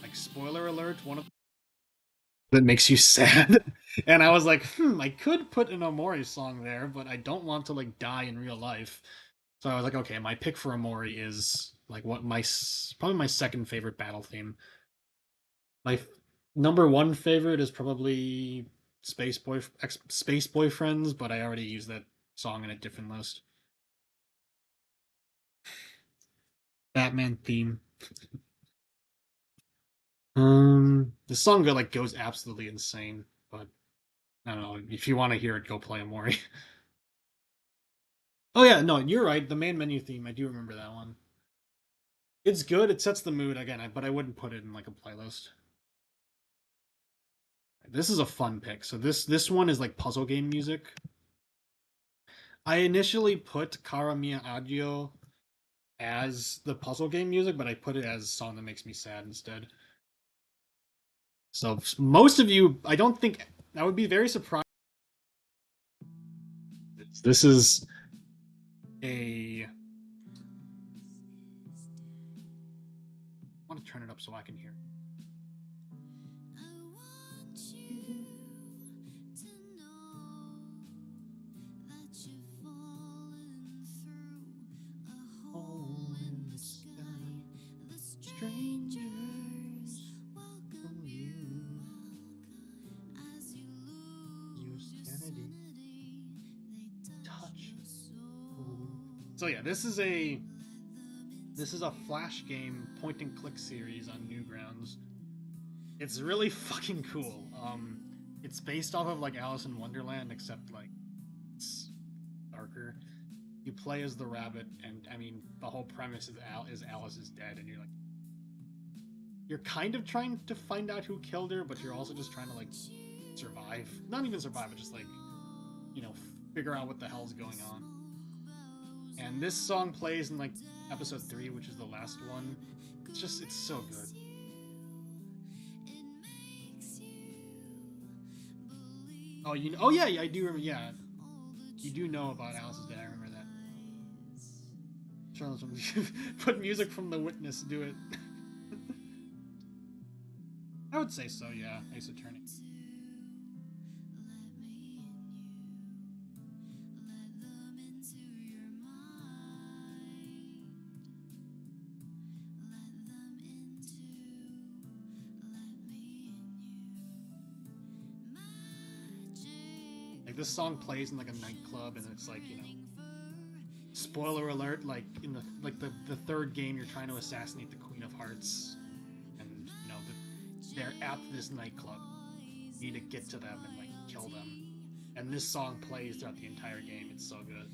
like, spoiler alert, one of that makes you sad. And I was like, I could put an Omori song there, but I don't want to like die in real life. So I was like, okay, my pick for Omori is like probably my second favorite battle theme. My number one favorite is probably Space Boyfriends, but I already used that song in a different list. Batman theme. The song goes absolutely insane, but I don't know. If you want to hear it, go play Omori. Oh yeah, no, you're right. The main menu theme, I do remember that one. It's good. It sets the mood again, but I wouldn't put it in like a playlist. This is a fun pick. So this one is like puzzle game music. I initially put Cara Mia Agio as the puzzle game music, but I put it as a song that makes me sad instead. So most of you, I don't think I would be very surprised. This is a. I want to turn it up so I can hear. Strangers welcome you as you lose sanity. Touch. So yeah, this is a flash game point and click series on Newgrounds. It's really fucking cool. It's based off of like Alice in Wonderland, except like it's darker. You play as the rabbit, and I mean the whole premise is Alice is dead, and you're kind of trying to find out who killed her, but you're also just trying to like survive. Not even survive, but just like figure out what the hell's going on. And this song plays in like episode 3, which is the last one. It's so good. Oh, oh yeah, yeah, I do remember. Yeah, you do know about Alice's Day. I remember that. Charlotte's put music from The Witness. Do it. I would say so. Yeah, Ace Attorney. Like this song plays in like a nightclub, and it's like, spoiler alert, like in the third game, you're trying to assassinate the Queen of Hearts, and they're at this nightclub. You need to get to them and like kill them, and this song plays throughout the entire game. It's so good.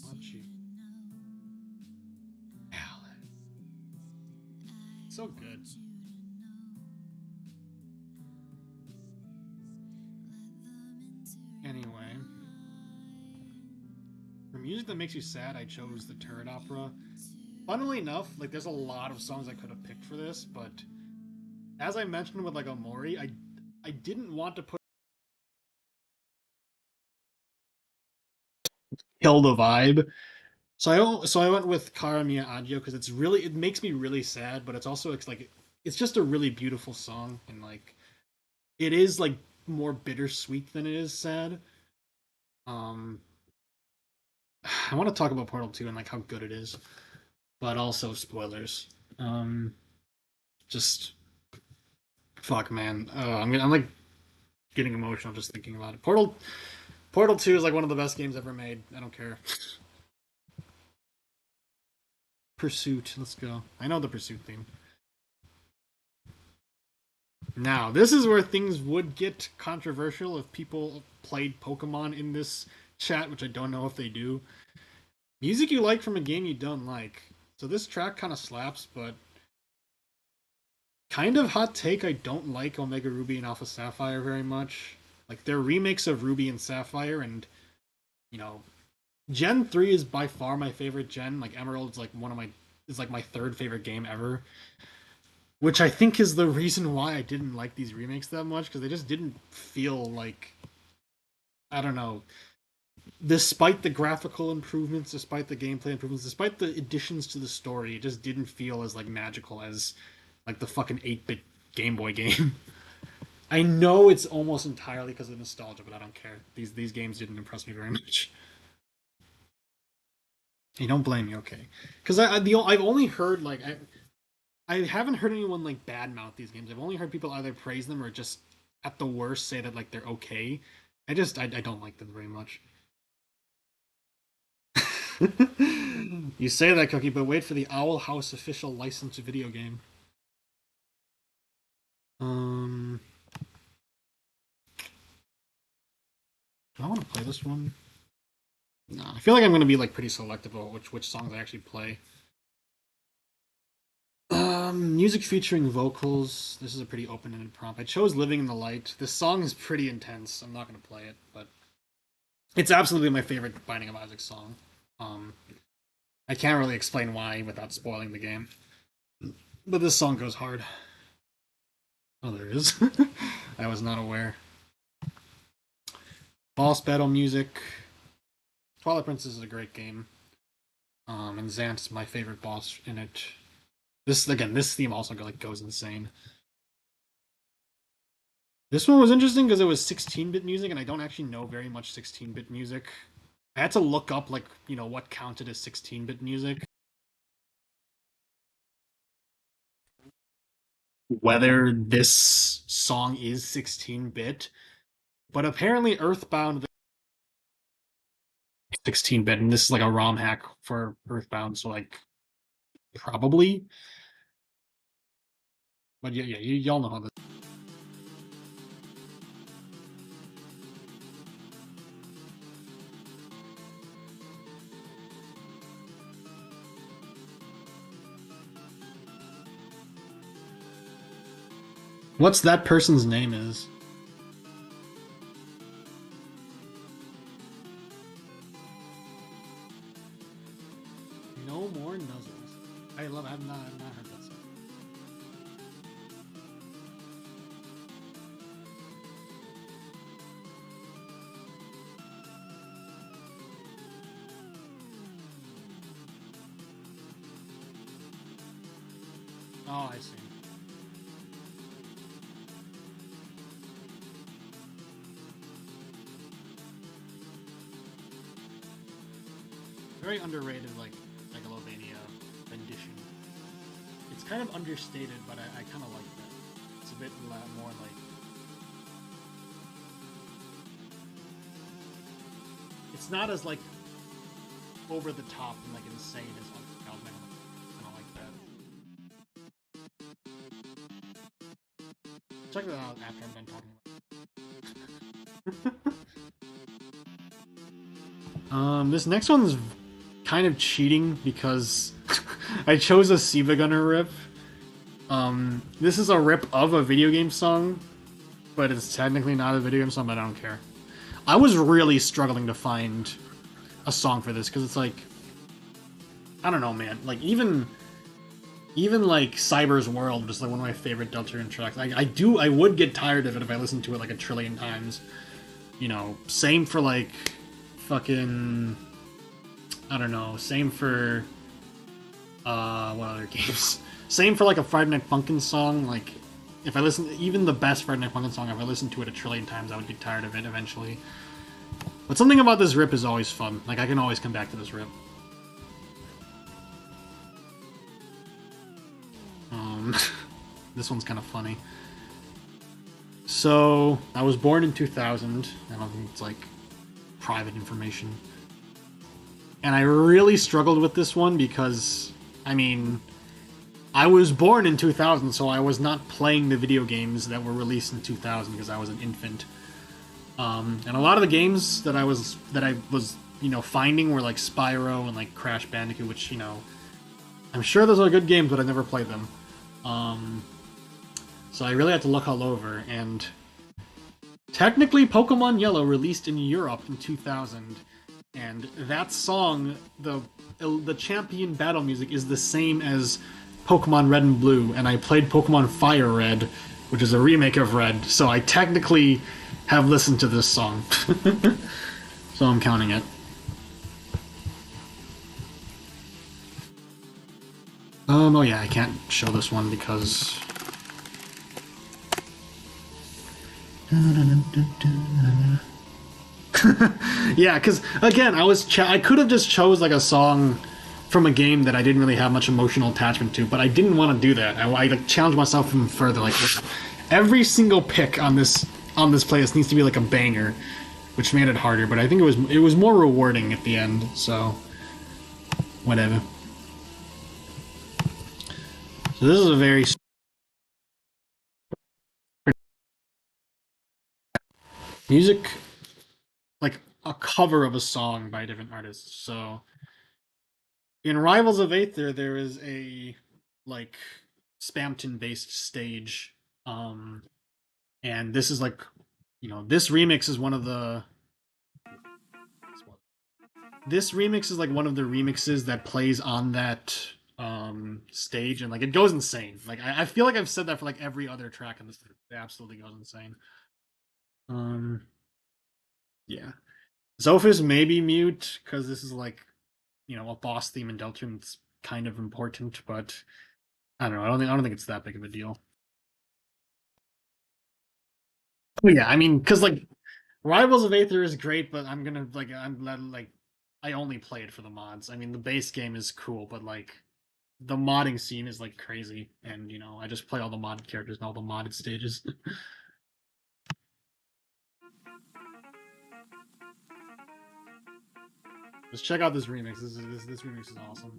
Want you, Alice? So good. Anyway, for music that makes you sad, I chose the Turret Opera. Funnily enough, like there's a lot of songs I could have picked for this, but as I mentioned with like Omori, I didn't want to kill the vibe. So I went with Kara Mia Agio because it makes me really sad, but it's just a really beautiful song, and like it is like more bittersweet than it is sad. Um I want to talk about Portal 2 and like how good it is, but also spoilers. Just fuck man. I'm like getting emotional just thinking about it. Portal 2 is like one of the best games ever made. I don't care. Pursuit, let's go. I know the Pursuit theme. Now, this is where things would get controversial if people played Pokemon in this chat, which I don't know if they do. Music you like from a game you don't like. So this track kind of slaps, but kind of hot take, I don't like Omega Ruby and Alpha Sapphire very much. Like, they're remakes of Ruby and Sapphire, and, Gen 3 is by far my favorite gen. Like, Emerald is like my third favorite game ever. Which I think is the reason why I didn't like these remakes that much, because they just didn't feel like, I don't know, despite the graphical improvements, despite the gameplay improvements, despite the additions to the story, it just didn't feel as like magical as like the fucking 8-bit Game Boy game. I know it's almost entirely because of nostalgia, but I don't care. These games didn't impress me very much. You don't blame me, okay? Because I've only heard like I haven't heard anyone like badmouth these games. I've only heard people either praise them or just at the worst say that like they're okay. I don't like them very much. You say that, Cookie, but wait for the Owl House official licensed video game. Um, do I want to play this one? No, I feel like I'm gonna be like pretty selective about which songs I actually play. Music featuring vocals. This is a pretty open-ended prompt. I chose "Living in the Light." This song is pretty intense. I'm not gonna play it, but it's absolutely my favorite Binding of Isaac song. Um, I can't really explain why without spoiling the game, but this song goes hard. Oh, there is. I was not aware. Boss battle music. Twilight Princess is a great game. And Zant's my favorite boss in it. This theme also goes insane. This one was interesting because it was 16-bit music, and I don't actually know very much 16-bit music. I had to look up what counted as 16-bit music. Whether this song is 16-bit, but apparently Earthbound 16-bit, and this is like a ROM hack for Earthbound, so like probably. But yeah, y'all know how this. What's that person's name is? No more nuzzles. I've not heard that song. Oh, I see. Very underrated, like Megalovania rendition. It's kind of understated, but I kind of like that. It's a bit more like... It's not as, like, over the top and, like, insane as Megalovania. I don't like that. Check that out after I'm done talking about it. This next one's kind of cheating because I chose a Siva Gunner rip. This is a rip of a video game song, but it's technically not a video game song, but I don't care. I was really struggling to find a song for this because it's like, I don't know, man. Like even like Cyber's World was like one of my favorite Deltarune tracks. I would get tired of it if I listened to it like a trillion times. You know, same for like fucking, I don't know, same for what other games? Same for like a Friday Night Funkin' song. Like if I listen, even the best Friday Night Funkin' song, if I listened to it a trillion times, I would get tired of it eventually. But something about this rip is always fun. Like I can always come back to this rip. This one's kind of funny. So I was born in 2000. I don't think it's like private information. And I really struggled with this one because, I mean, I was born in 2000, so I was not playing the video games that were released in 2000 because I was an infant. And a lot of the games that I was, you know, finding were like Spyro and like Crash Bandicoot, which, you know, I'm sure those are good games, but I never played them. So I really had to look all over, and technically Pokemon Yellow released in Europe in 2000, and that song, the champion battle music is the same as Pokemon Red and Blue, and I played Pokemon Fire Red, which is a remake of Red, so I technically have listened to this song. So I'm counting it. Oh yeah, I can't show this one because... Yeah, because again, I could have just chose like a song from a game that I didn't really have much emotional attachment to, but I didn't want to do that. I like challenged myself even further. Like every single pick on this playlist needs to be like a banger, which made it harder. But I think it was more rewarding at the end. So whatever. So this is a very music, like a cover of a song by different artists. So in Rivals of Aether, there is a like Spamton based stage, and this is like, you know, this remix is one of the remixes that plays on that stage, and like it goes insane. Like I feel like I've said that for like every other track in this. It absolutely goes insane. Yeah. Zophis may be mute because this is like, you know, a boss theme in Deltarune. It's kind of important, but I don't know. I don't think it's that big of a deal. But yeah, I mean, because like Rivals of Aether is great, but I only play it for the mods. I mean, the base game is cool, but like the modding scene is like crazy, and you know, I just play all the modded characters and all the modded stages. Just check out this remix. This remix is awesome.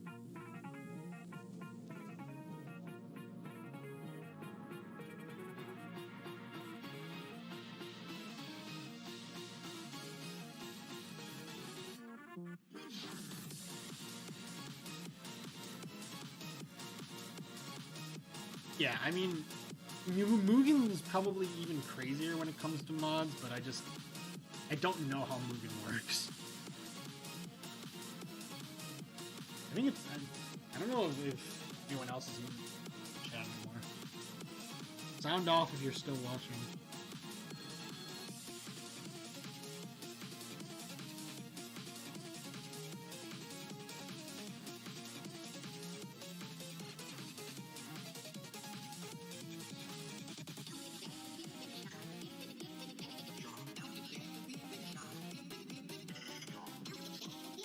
Yeah, I mean, Mugen is probably even crazier when it comes to mods, but I don't know how Mugen works. I think I don't know if anyone else is in chat anymore. Sound off if you're still watching.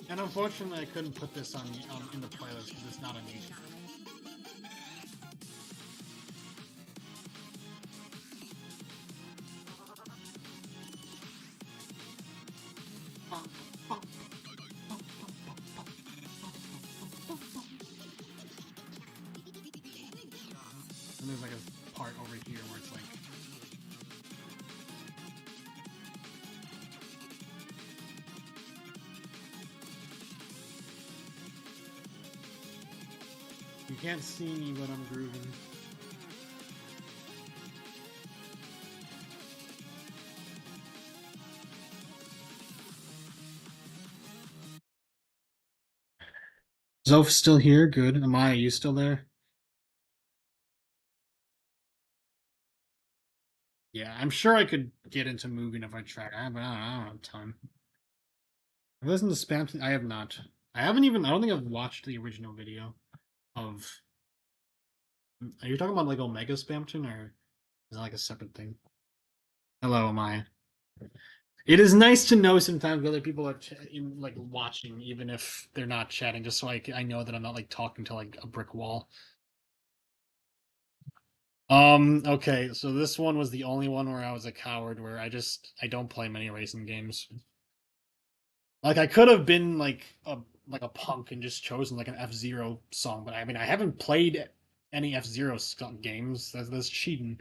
And unfortunately, I couldn't put this on in the playlist because it's not on YouTube. And there's like a part over here where it's like. You can't see me, but I'm grooving. Zoph's still here? Good. Amaya, you still there? Yeah, I'm sure I could get into Mugen if I tried, but I don't have time. I've listened to Spam. I have not. I haven't even. I don't think I've watched the original video of. Are you talking about like Omega Spamton, or is that like a separate thing? Hello, Amaya. It is nice to know sometimes other people are like watching, even if they're not chatting, just so I know that I'm not like talking to like a brick wall. Okay, so this one was the only one where I was a coward, where I don't play many racing games. Like I could have been like a punk and just chosen like an F-Zero song, but I mean I haven't played any F-Zero games. That's cheating.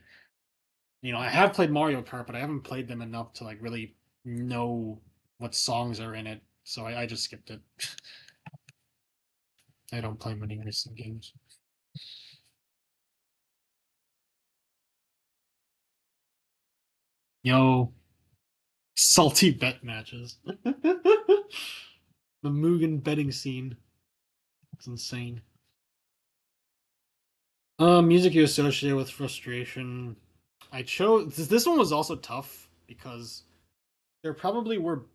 You know, I have played Mario Kart, but I haven't played them enough to like really know what songs are in it. So I just skipped it. I don't play many racing games. Yo, salty bet matches. The Mugen betting scene. It's insane. Music you associate with frustration. I chose this one was also tough because there probably were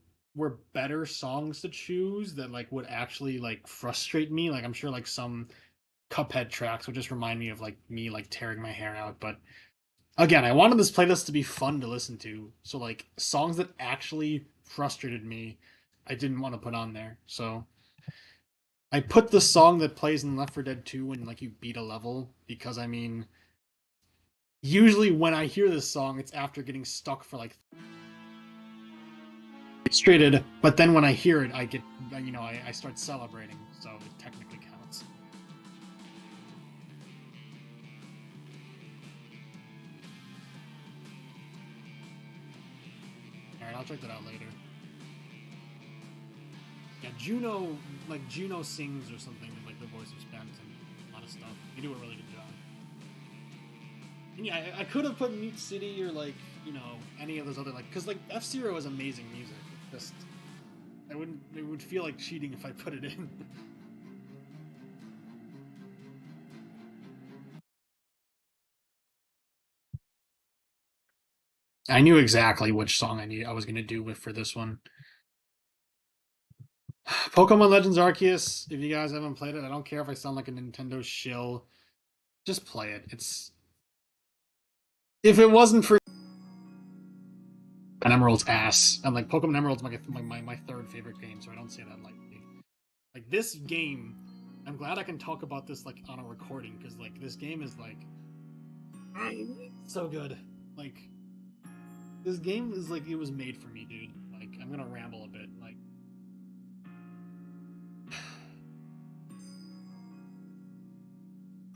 better songs to choose that like would actually like frustrate me. Like I'm sure like some Cuphead tracks would just remind me of like me like tearing my hair out. But again, I wanted this playlist to be fun to listen to. So like songs that actually frustrated me, I didn't want to put on there. So I put the song that plays in Left 4 Dead 2 when like you beat a level because I mean usually when I hear this song it's after getting stuck for like frustrated, but then when I hear it I get I start celebrating, so it technically counts. Alright, I'll check that out later. Yeah, Juno sings or something like the voice of Spence and a lot of stuff. They do a really good job. And yeah, I could have put Mute City or like any of those other like because like F-Zero is amazing music. It's just it would feel like cheating if I put it in. I knew exactly which song I was gonna do with for this one. Pokemon Legends Arceus. If you guys haven't played it, I don't care if I sound like a Nintendo shill. Just play it. It's if it wasn't for Emerald's ass, and like Pokemon Emerald's my third favorite game, so I don't say that lightly. Like this game, I'm glad I can talk about this like on a recording because like this game is like so good. Like this game is like it was made for me, dude. Like I'm gonna ramble a bit. Like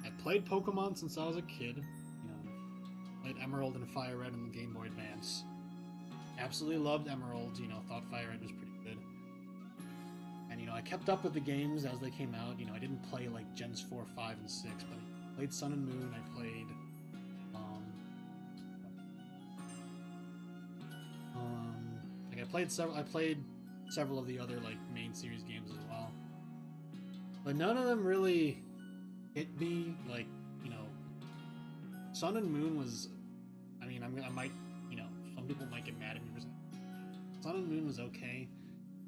I played Pokemon since I was a kid. You know, played Emerald and Fire Red in the Game Boy Advance. Absolutely loved Emerald. You know, thought Fire Red was pretty good. And I kept up with the games as they came out. I didn't play like Gens 4, 5, and 6, but I played Sun and Moon. I played like I played several of the other like main series games as well. But none of them really hit me like, you know, Sun and Moon was I mean, I might, some people might get mad at me for saying Sun and Moon was okay.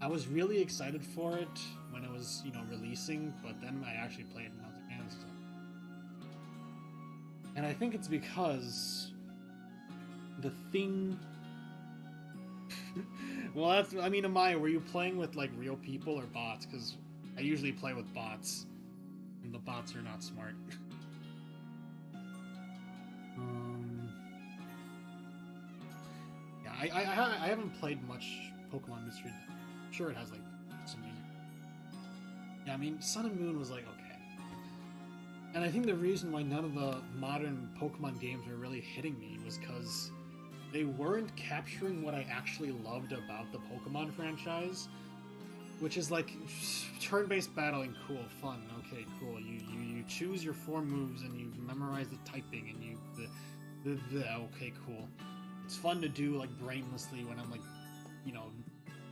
I was really excited for it when it was, releasing, but then I actually played it and I was like, man, this is and I think it's because the thing Well, that's. I mean, Amaya, were you playing with like real people or bots? Because I usually play with bots, and the bots are not smart. um, yeah, I haven't played much Pokemon Mystery. I'm sure it has like some music. Yeah, I mean, Sun and Moon was like okay, and I think the reason why none of the modern Pokemon games are really hitting me was because they weren't capturing what I actually loved about the Pokemon franchise, which is like turn-based battling, cool, fun, okay, cool. You choose your four moves and you memorize the typing and the okay, cool. It's fun to do like brainlessly when I'm like, you know,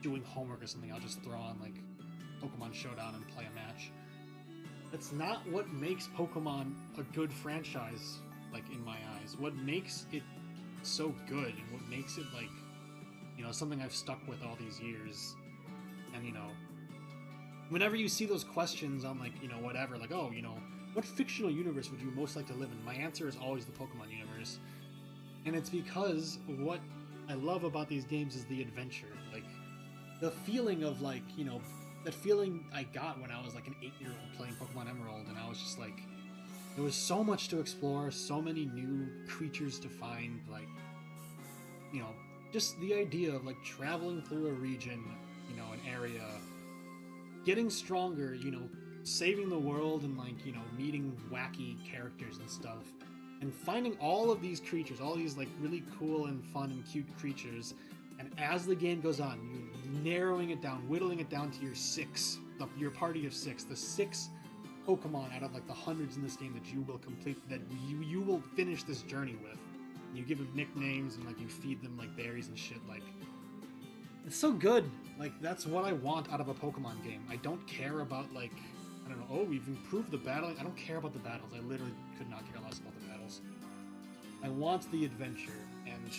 doing homework or something. I'll just throw on like Pokemon Showdown and play a match. That's not what makes Pokemon a good franchise, like in my eyes. What makes it so good and what makes it like, you know, something I've stuck with all these years. And you know, whenever you see those questions on like, you know, whatever, like, oh, you know, what fictional universe would you most like to live in? My answer is always the Pokemon universe. And it's because what I love about these games is the adventure. Like the feeling of like, you know, that feeling I got when I was like an 8-year-old playing Pokemon Emerald and I was just like there was so much to explore, so many new creatures to find, like, you know, just the idea of like traveling through a region, you know, an area, getting stronger, you know, saving the world and like, you know, meeting wacky characters and stuff. And finding all of these creatures, all these like really cool and fun and cute creatures, and as the game goes on, you narrowing it down, whittling it down to your six, your party of six, the six Pokemon out of like the hundreds in this game that you will complete, that you will finish this journey with. You give them nicknames and like you feed them like berries and shit. Like it's so good. Like that's what I want out of a Pokemon game. I don't care about like I don't know. Oh, we've improved the battling. I don't care about the battles. I literally could not care less about the battles. I want the adventure, and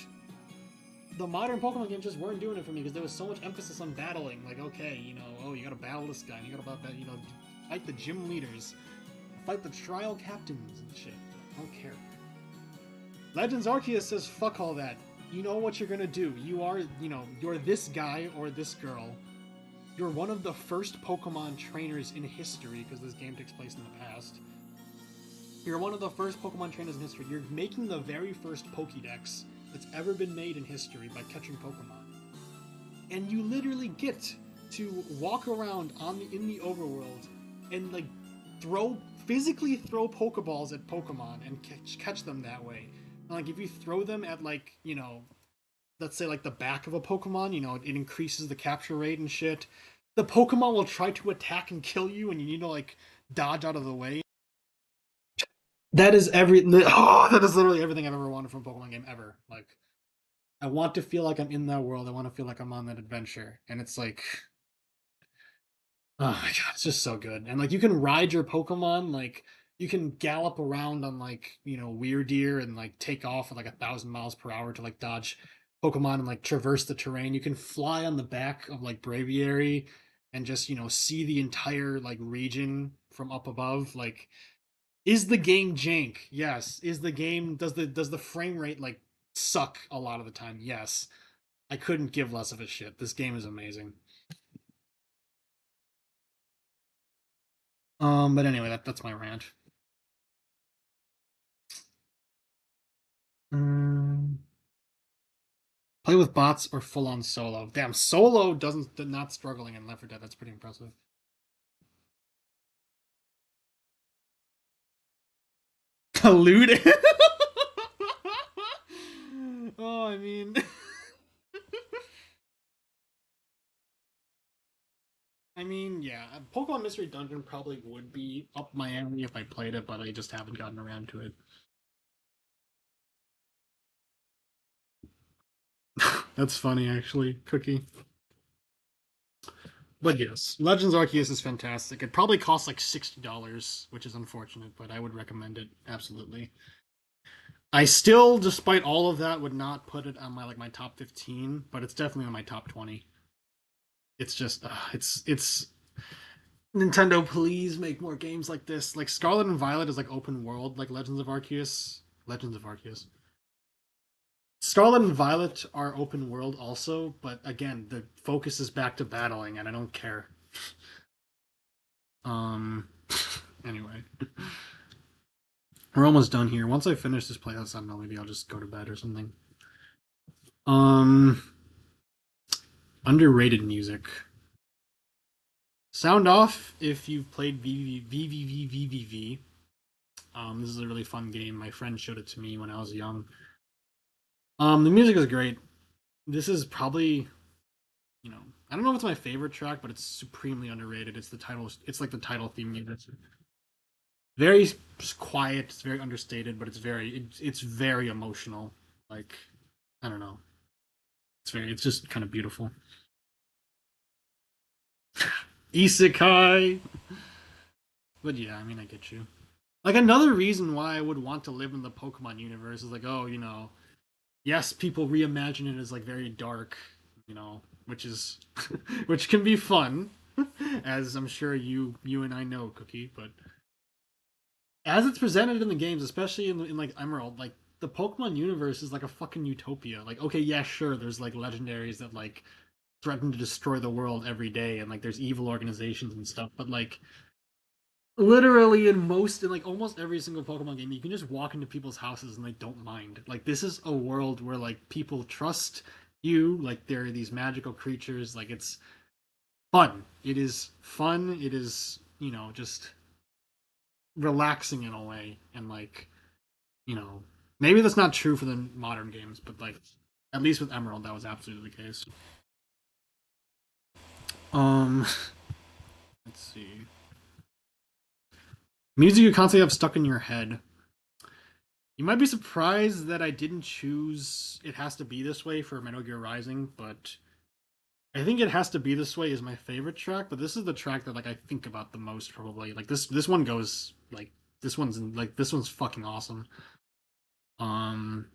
the modern Pokemon games just weren't doing it for me because there was so much emphasis on battling. Like, okay, you know, oh, you gotta battle this guy, you gotta you know, fight the gym leaders, fight the trial captains and shit. I don't care. Legends Arceus says, fuck all that. You know what you're gonna do. You are, you know, you're this guy or this girl. You're one of the first Pokemon trainers in history, because this game takes place in the past. You're one of the first Pokemon trainers in history. You're making the very first Pokédex that's ever been made in history by catching Pokemon. And you literally get to walk around in the overworld and like physically throw Pokeballs at Pokemon and catch them that way. And, like if you throw them at like, you know, let's say like the back of a Pokemon, you know, it increases the capture rate and shit. The Pokemon will try to attack and kill you, and you need to like dodge out of the way. That is that is literally everything I've ever wanted from a Pokemon game ever. Like, I want to feel like I'm in that world. I want to feel like I'm on that adventure, and it's like, oh my god, it's just so good. And like, you can ride your Pokemon, like you can gallop around on like you know Weirdeer and like take off at like 1,000 miles per hour to like dodge Pokemon and like traverse the terrain. You can fly on the back of like Braviary and just you know see the entire like region from up above. Like, is the game jank? Yes. Is the game does the frame rate like suck a lot of the time? Yes. I couldn't give less of a shit. This game is amazing. But anyway, that's my rant. Um, Play with bots or full on solo. Damn, solo doesn't not struggling in Left 4 Dead. That's pretty impressive. Colluded. Oh, I mean, yeah. Pokemon Mystery Dungeon probably would be up my alley if I played it, but I just haven't gotten around to it. That's funny, actually, Cookie. But yes, Legends Arceus is fantastic. It probably costs like $60, which is unfortunate, but I would recommend it absolutely. I still, despite all of that, would not put it on my like my top 15, but it's definitely on my top 20. It's just, it's Nintendo. Please make more games like this. Like Scarlet and Violet is like open world, like Legends of Arceus. Legends of Arceus. Scarlet and Violet are open world also, but again, the focus is back to battling, and I don't care. Um, anyway, we're almost done here. Once I finish this playhouse, I don't know, maybe I'll just go to bed or something. Um, Underrated music. Sound Off if you've played VVVVVV. This is a really fun game. My friend showed it to me when I was young. The music is great. This is probably, you know, I don't know if it's my favorite track, but it's supremely underrated. It's the title. It's like the title theme music. Very quiet. It's very understated, but it's very emotional. Like, I don't know. It's just kind of beautiful. Isekai. But yeah, I mean, I get you. Like another reason why I would want to live in the Pokemon universe is like, oh, yes, people reimagine it as like very dark, which is which can be fun, as I'm sure you and I know, Cookie. But as it's presented in the games, especially in like Emerald, like the Pokemon universe is like a fucking utopia. Like, okay, yeah, sure, there's like legendaries that like threaten to destroy the world every day, and like there's evil organizations and stuff, but like literally in like almost every single Pokemon game, you can just walk into people's houses and they don't mind. Like this is a world where like people trust you, like there are these magical creatures, like it's fun. It is fun. It is, just relaxing in a way. And like, you know, maybe that's not true for the modern games, but like at least with Emerald that was absolutely the case. Um let's see. Music you constantly have stuck in your head. You might be surprised that I didn't choose It Has to Be This Way for Metal Gear Rising, but I think It Has to Be This Way is my favorite track, but this is the track that like I think about the most probably. Like this one goes like this one's fucking awesome. Um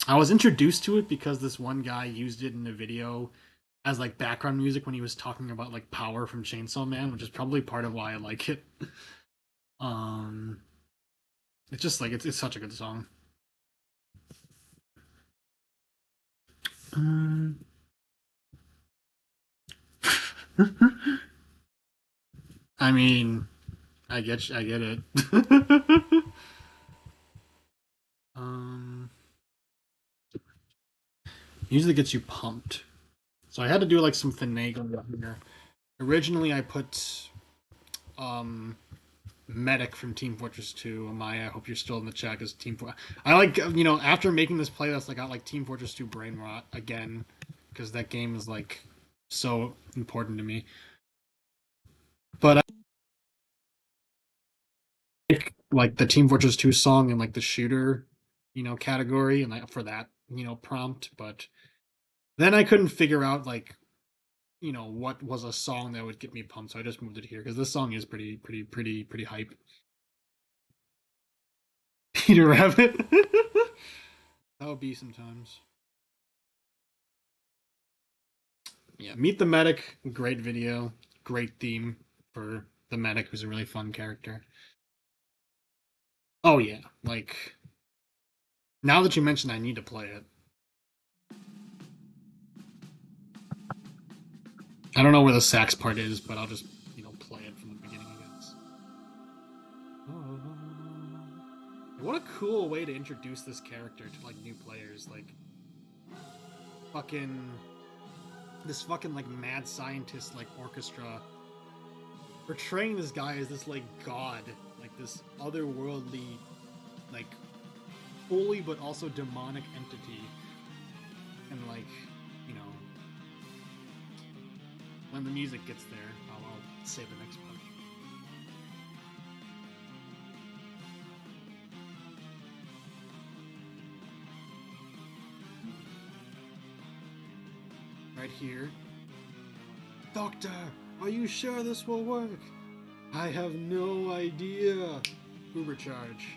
I was introduced to it because this one guy used it in a video as like background music when he was talking about like Power from Chainsaw Man, which is probably part of why I like it. Um it's just like it's such a good song. Um, I mean, I get it. um, Usually gets you pumped. So I had to do like some finagling here. Originally, I put Medic from Team Fortress 2. Amaya, I hope you're still in the chat because Team Fortress. I like after making this playlist, I got like Team Fortress 2 Brain Rot again because that game is like so important to me. But I like the Team Fortress 2 song and like the shooter, category and like for that, prompt. But then I couldn't figure out like what was a song that would get me pumped, so I just moved it here because this song is pretty hype. Peter Rabbit. That would be sometimes. Yeah, Meet the Medic, great video, great theme for the medic, who's a really fun character. Oh yeah, like now that you mentioned, I need to play it. I don't know where the sax part is, but I'll just play it from the beginning, I guess. What a cool way to introduce this character to like new players, like fucking this fucking like mad scientist like orchestra portraying this guy as this like god, like this otherworldly, like holy but also demonic entity, and like you know when the music gets there, I'll say the next part. Right here. Doctor, are you sure this will work? I have no idea. Uber charge.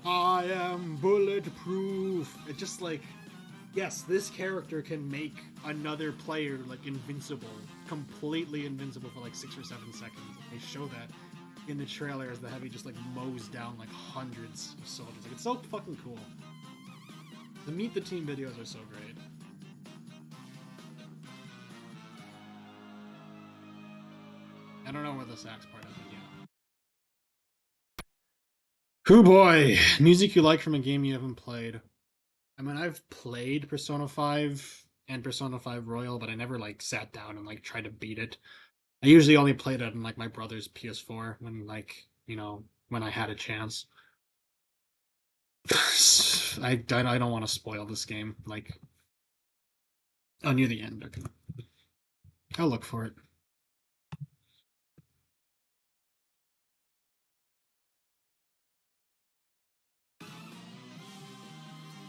I am bulletproof. It just like, yes, this character can make another player like invincible, completely invincible for like 6 or 7 seconds. They show that in the trailer as the heavy just like mows down like hundreds of soldiers. Like, it's so fucking cool. The Meet the Team videos are so great. I don't know where the sax part is, but yeah. Hoo boy! Music you like from a game you haven't played. I mean, I've played Persona 5 and Persona 5 Royal, but I never like sat down and like tried to beat it. I usually only played it on like my brother's PS4 when like, when I had a chance. I don't want to spoil this game. Like, oh, near the end. Okay. I'll look for it.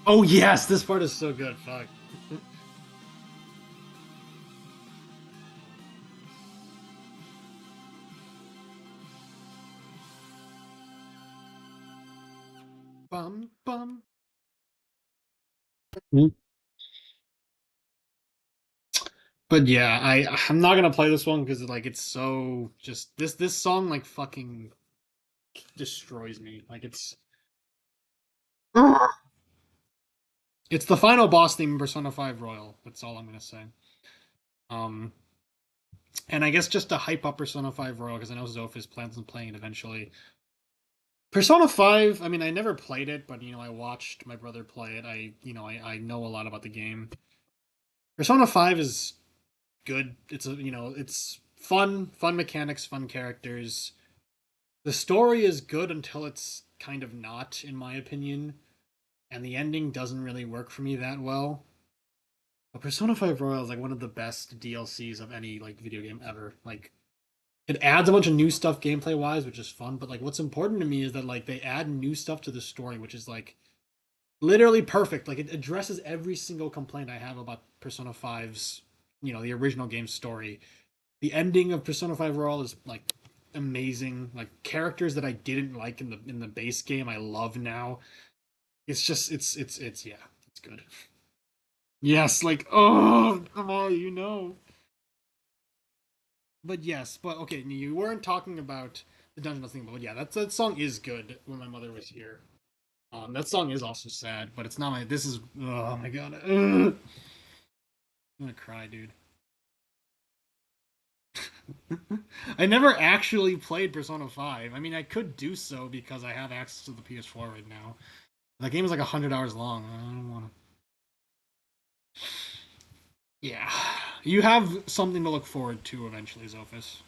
Oh yes, this part is so good. Fuck. Bum bum. But yeah, I'm not gonna play this one because like it's so just this song like fucking destroys me. Like it's the final boss theme in Persona 5 Royal. That's all I'm gonna say. Um, and I guess just to hype up Persona 5 Royal because I know Zophis plans on playing it eventually. Persona 5, I mean, I never played it, but I watched my brother play it. I know a lot about the game. Persona 5 is good. It's fun mechanics, fun characters. The story is good until it's kind of not, in my opinion, and the ending doesn't really work for me that well. But Persona 5 Royal is like one of the best DLCs of any like video game ever. Like it adds a bunch of new stuff gameplay wise, which is fun, but like what's important to me is that like they add new stuff to the story, which is like literally perfect. Like it addresses every single complaint I have about Persona 5's, the original game story. The ending of Persona 5 Royal is like amazing. Like characters that I didn't like in the base game, I love now. It's just it's yeah, it's good. Yes, like oh, come on, But yes, but okay, you weren't talking about the Dungeon thing, but yeah, that song is good. When my mother was here, that song is also sad, but it's not my. This is oh my god, I'm gonna cry, dude. I never actually played Persona 5. I mean, I could do so because I have access to the PS4 right now. That game is like 100 hours long. I don't want to. Yeah, you have something to look forward to eventually, Zophis.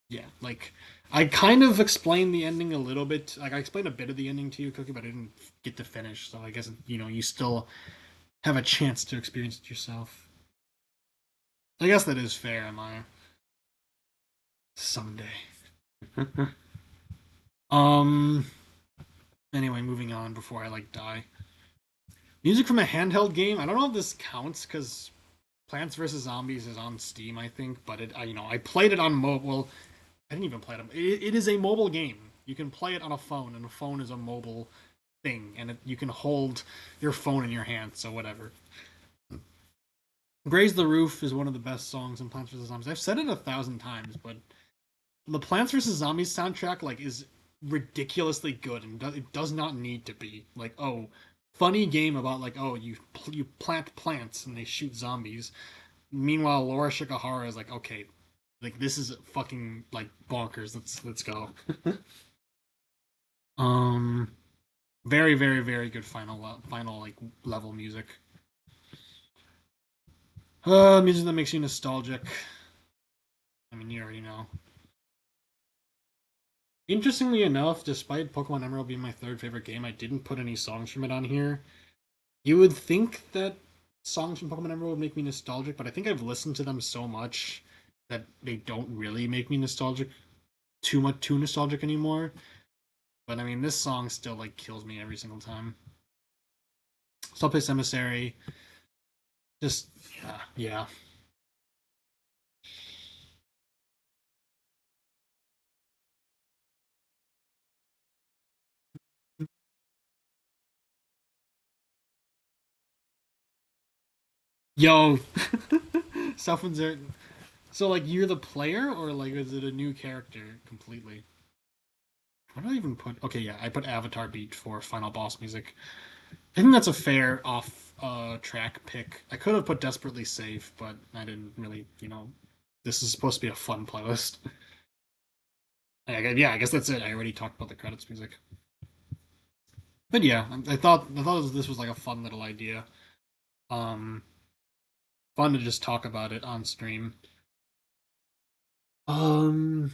Yeah, like I kind of explained the ending a little bit. Like I explained a bit of the ending to you, Cookie, but I didn't get to finish. So I guess you still have a chance to experience it yourself. I guess that is fair, am I? Someday. um. Anyway, moving on before I like die. Music from a handheld game. I don't know if this counts because Plants vs Zombies is on Steam, I think, but I played it on mobile. I didn't even play it. It is a mobile game. You can play it on a phone, and a phone is a mobile thing, and you can hold your phone in your hand, so whatever. Graze the Roof is one of the best songs in Plants vs. Zombies. I've said it 1,000 times, but the Plants vs. Zombies soundtrack is ridiculously good, and it does not need to be. Like, oh, funny game about oh, you plant plants and they shoot zombies. Meanwhile, Laura Shikahara is like, okay, like this is fucking bonkers. Let's go. um Very, very, very good final level music. Music that makes you nostalgic. I mean, you already know. Interestingly enough, despite Pokemon Emerald being my third favorite game, I didn't put any songs from it on here. You would think that songs from Pokemon Emerald would make me nostalgic, but I think I've listened to them so much that they don't really make me nostalgic too nostalgic anymore. But I mean, this song still kills me every single time. Still Place Emissary. Just yeah. Yo, self-insert So like you're the player, or like is it a new character completely? What did I even put? Okay, yeah, I put Avatar Beat for final boss music. I think that's a fair off track pick. I could have put Desperately Safe, but I didn't really, this is supposed to be a fun playlist. Yeah, I guess that's it. I already talked about the credits music. But yeah, I thought this was like a fun little idea. Um, Fun to just talk about it on stream. Um,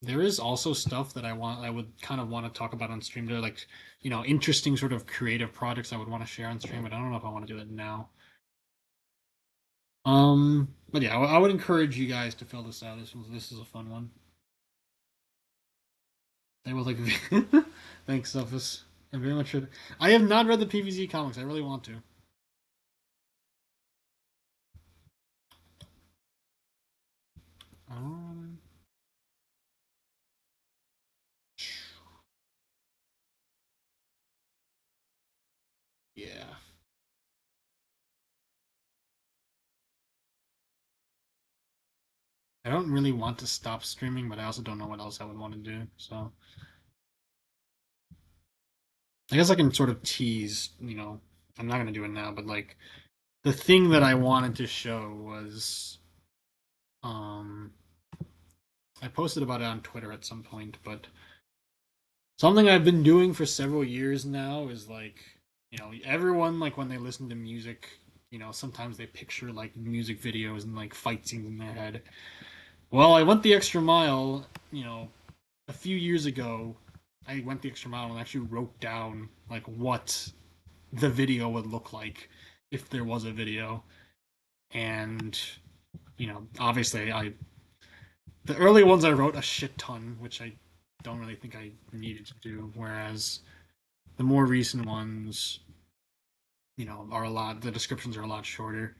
there is also stuff that I would kind of want to talk about on stream. There are like, interesting sort of creative projects I would want to share on stream, but I don't know if I want to do that now. But yeah, I would encourage you guys to fill this out. This is a fun one. I was like, thanks, Sophus. I very much. I have not read the PVZ comics. I really want to. Um, yeah. I don't really want to stop streaming, but I also don't know what else I would want to do. So I guess I can sort of tease. I'm not gonna do it now, but like the thing that I wanted to show was, um, I posted about it on Twitter at some point, but something I've been doing for several years now is like, everyone like when they listen to music, sometimes they picture like music videos and like fight scenes in their head. Well, I went the extra mile, a few years ago. I went the extra mile and actually wrote down like what the video would look like if there was a video. And, obviously the early ones I wrote a shit ton, which I don't really think I needed to do, whereas the more recent ones, the descriptions are a lot shorter.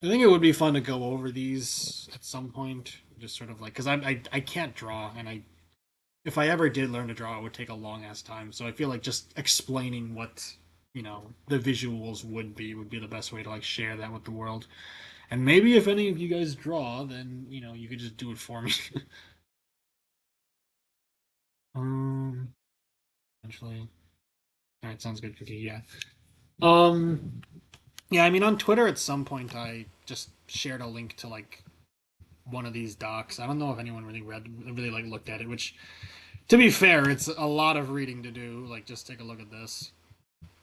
I think it would be fun to go over these at some point, just sort of like because I can't draw, and I if I ever did learn to draw, it would take a long ass time. So I feel like just explaining what the visuals would be the best way to like share that with the world. And maybe if any of you guys draw, then you could just do it for me. um, Eventually. All right, sounds good, Cookie. Yeah. Um, yeah. I mean, on Twitter at some point, I just shared a link to like one of these docs. I don't know if anyone really like looked at it. Which, to be fair, it's a lot of reading to do. Like, just take a look at this,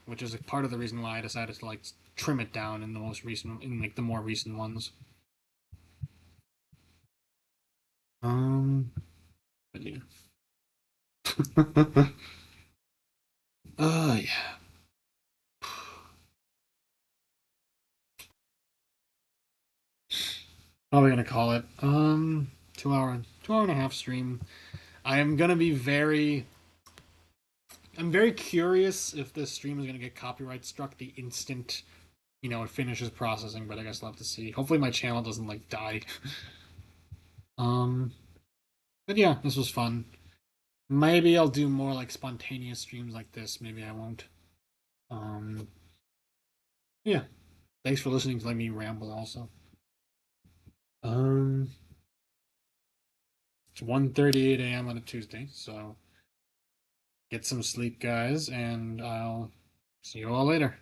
which is part of the reason why I decided to like trim it down in like the more recent ones. Um, but yeah. Yeah. What are we gonna call it? 2 hour and a half stream. I am gonna be I'm very curious if this stream is gonna get copyright struck the instant it finishes processing, but I guess I'll have to see. Hopefully my channel doesn't like die. um, but yeah, this was fun. Maybe I'll do more like spontaneous streams like this. Maybe I won't. Um, yeah. Thanks for listening to let me ramble also. Um, it's 1:38 a.m. on a Tuesday, so get some sleep, guys, and I'll see you all later.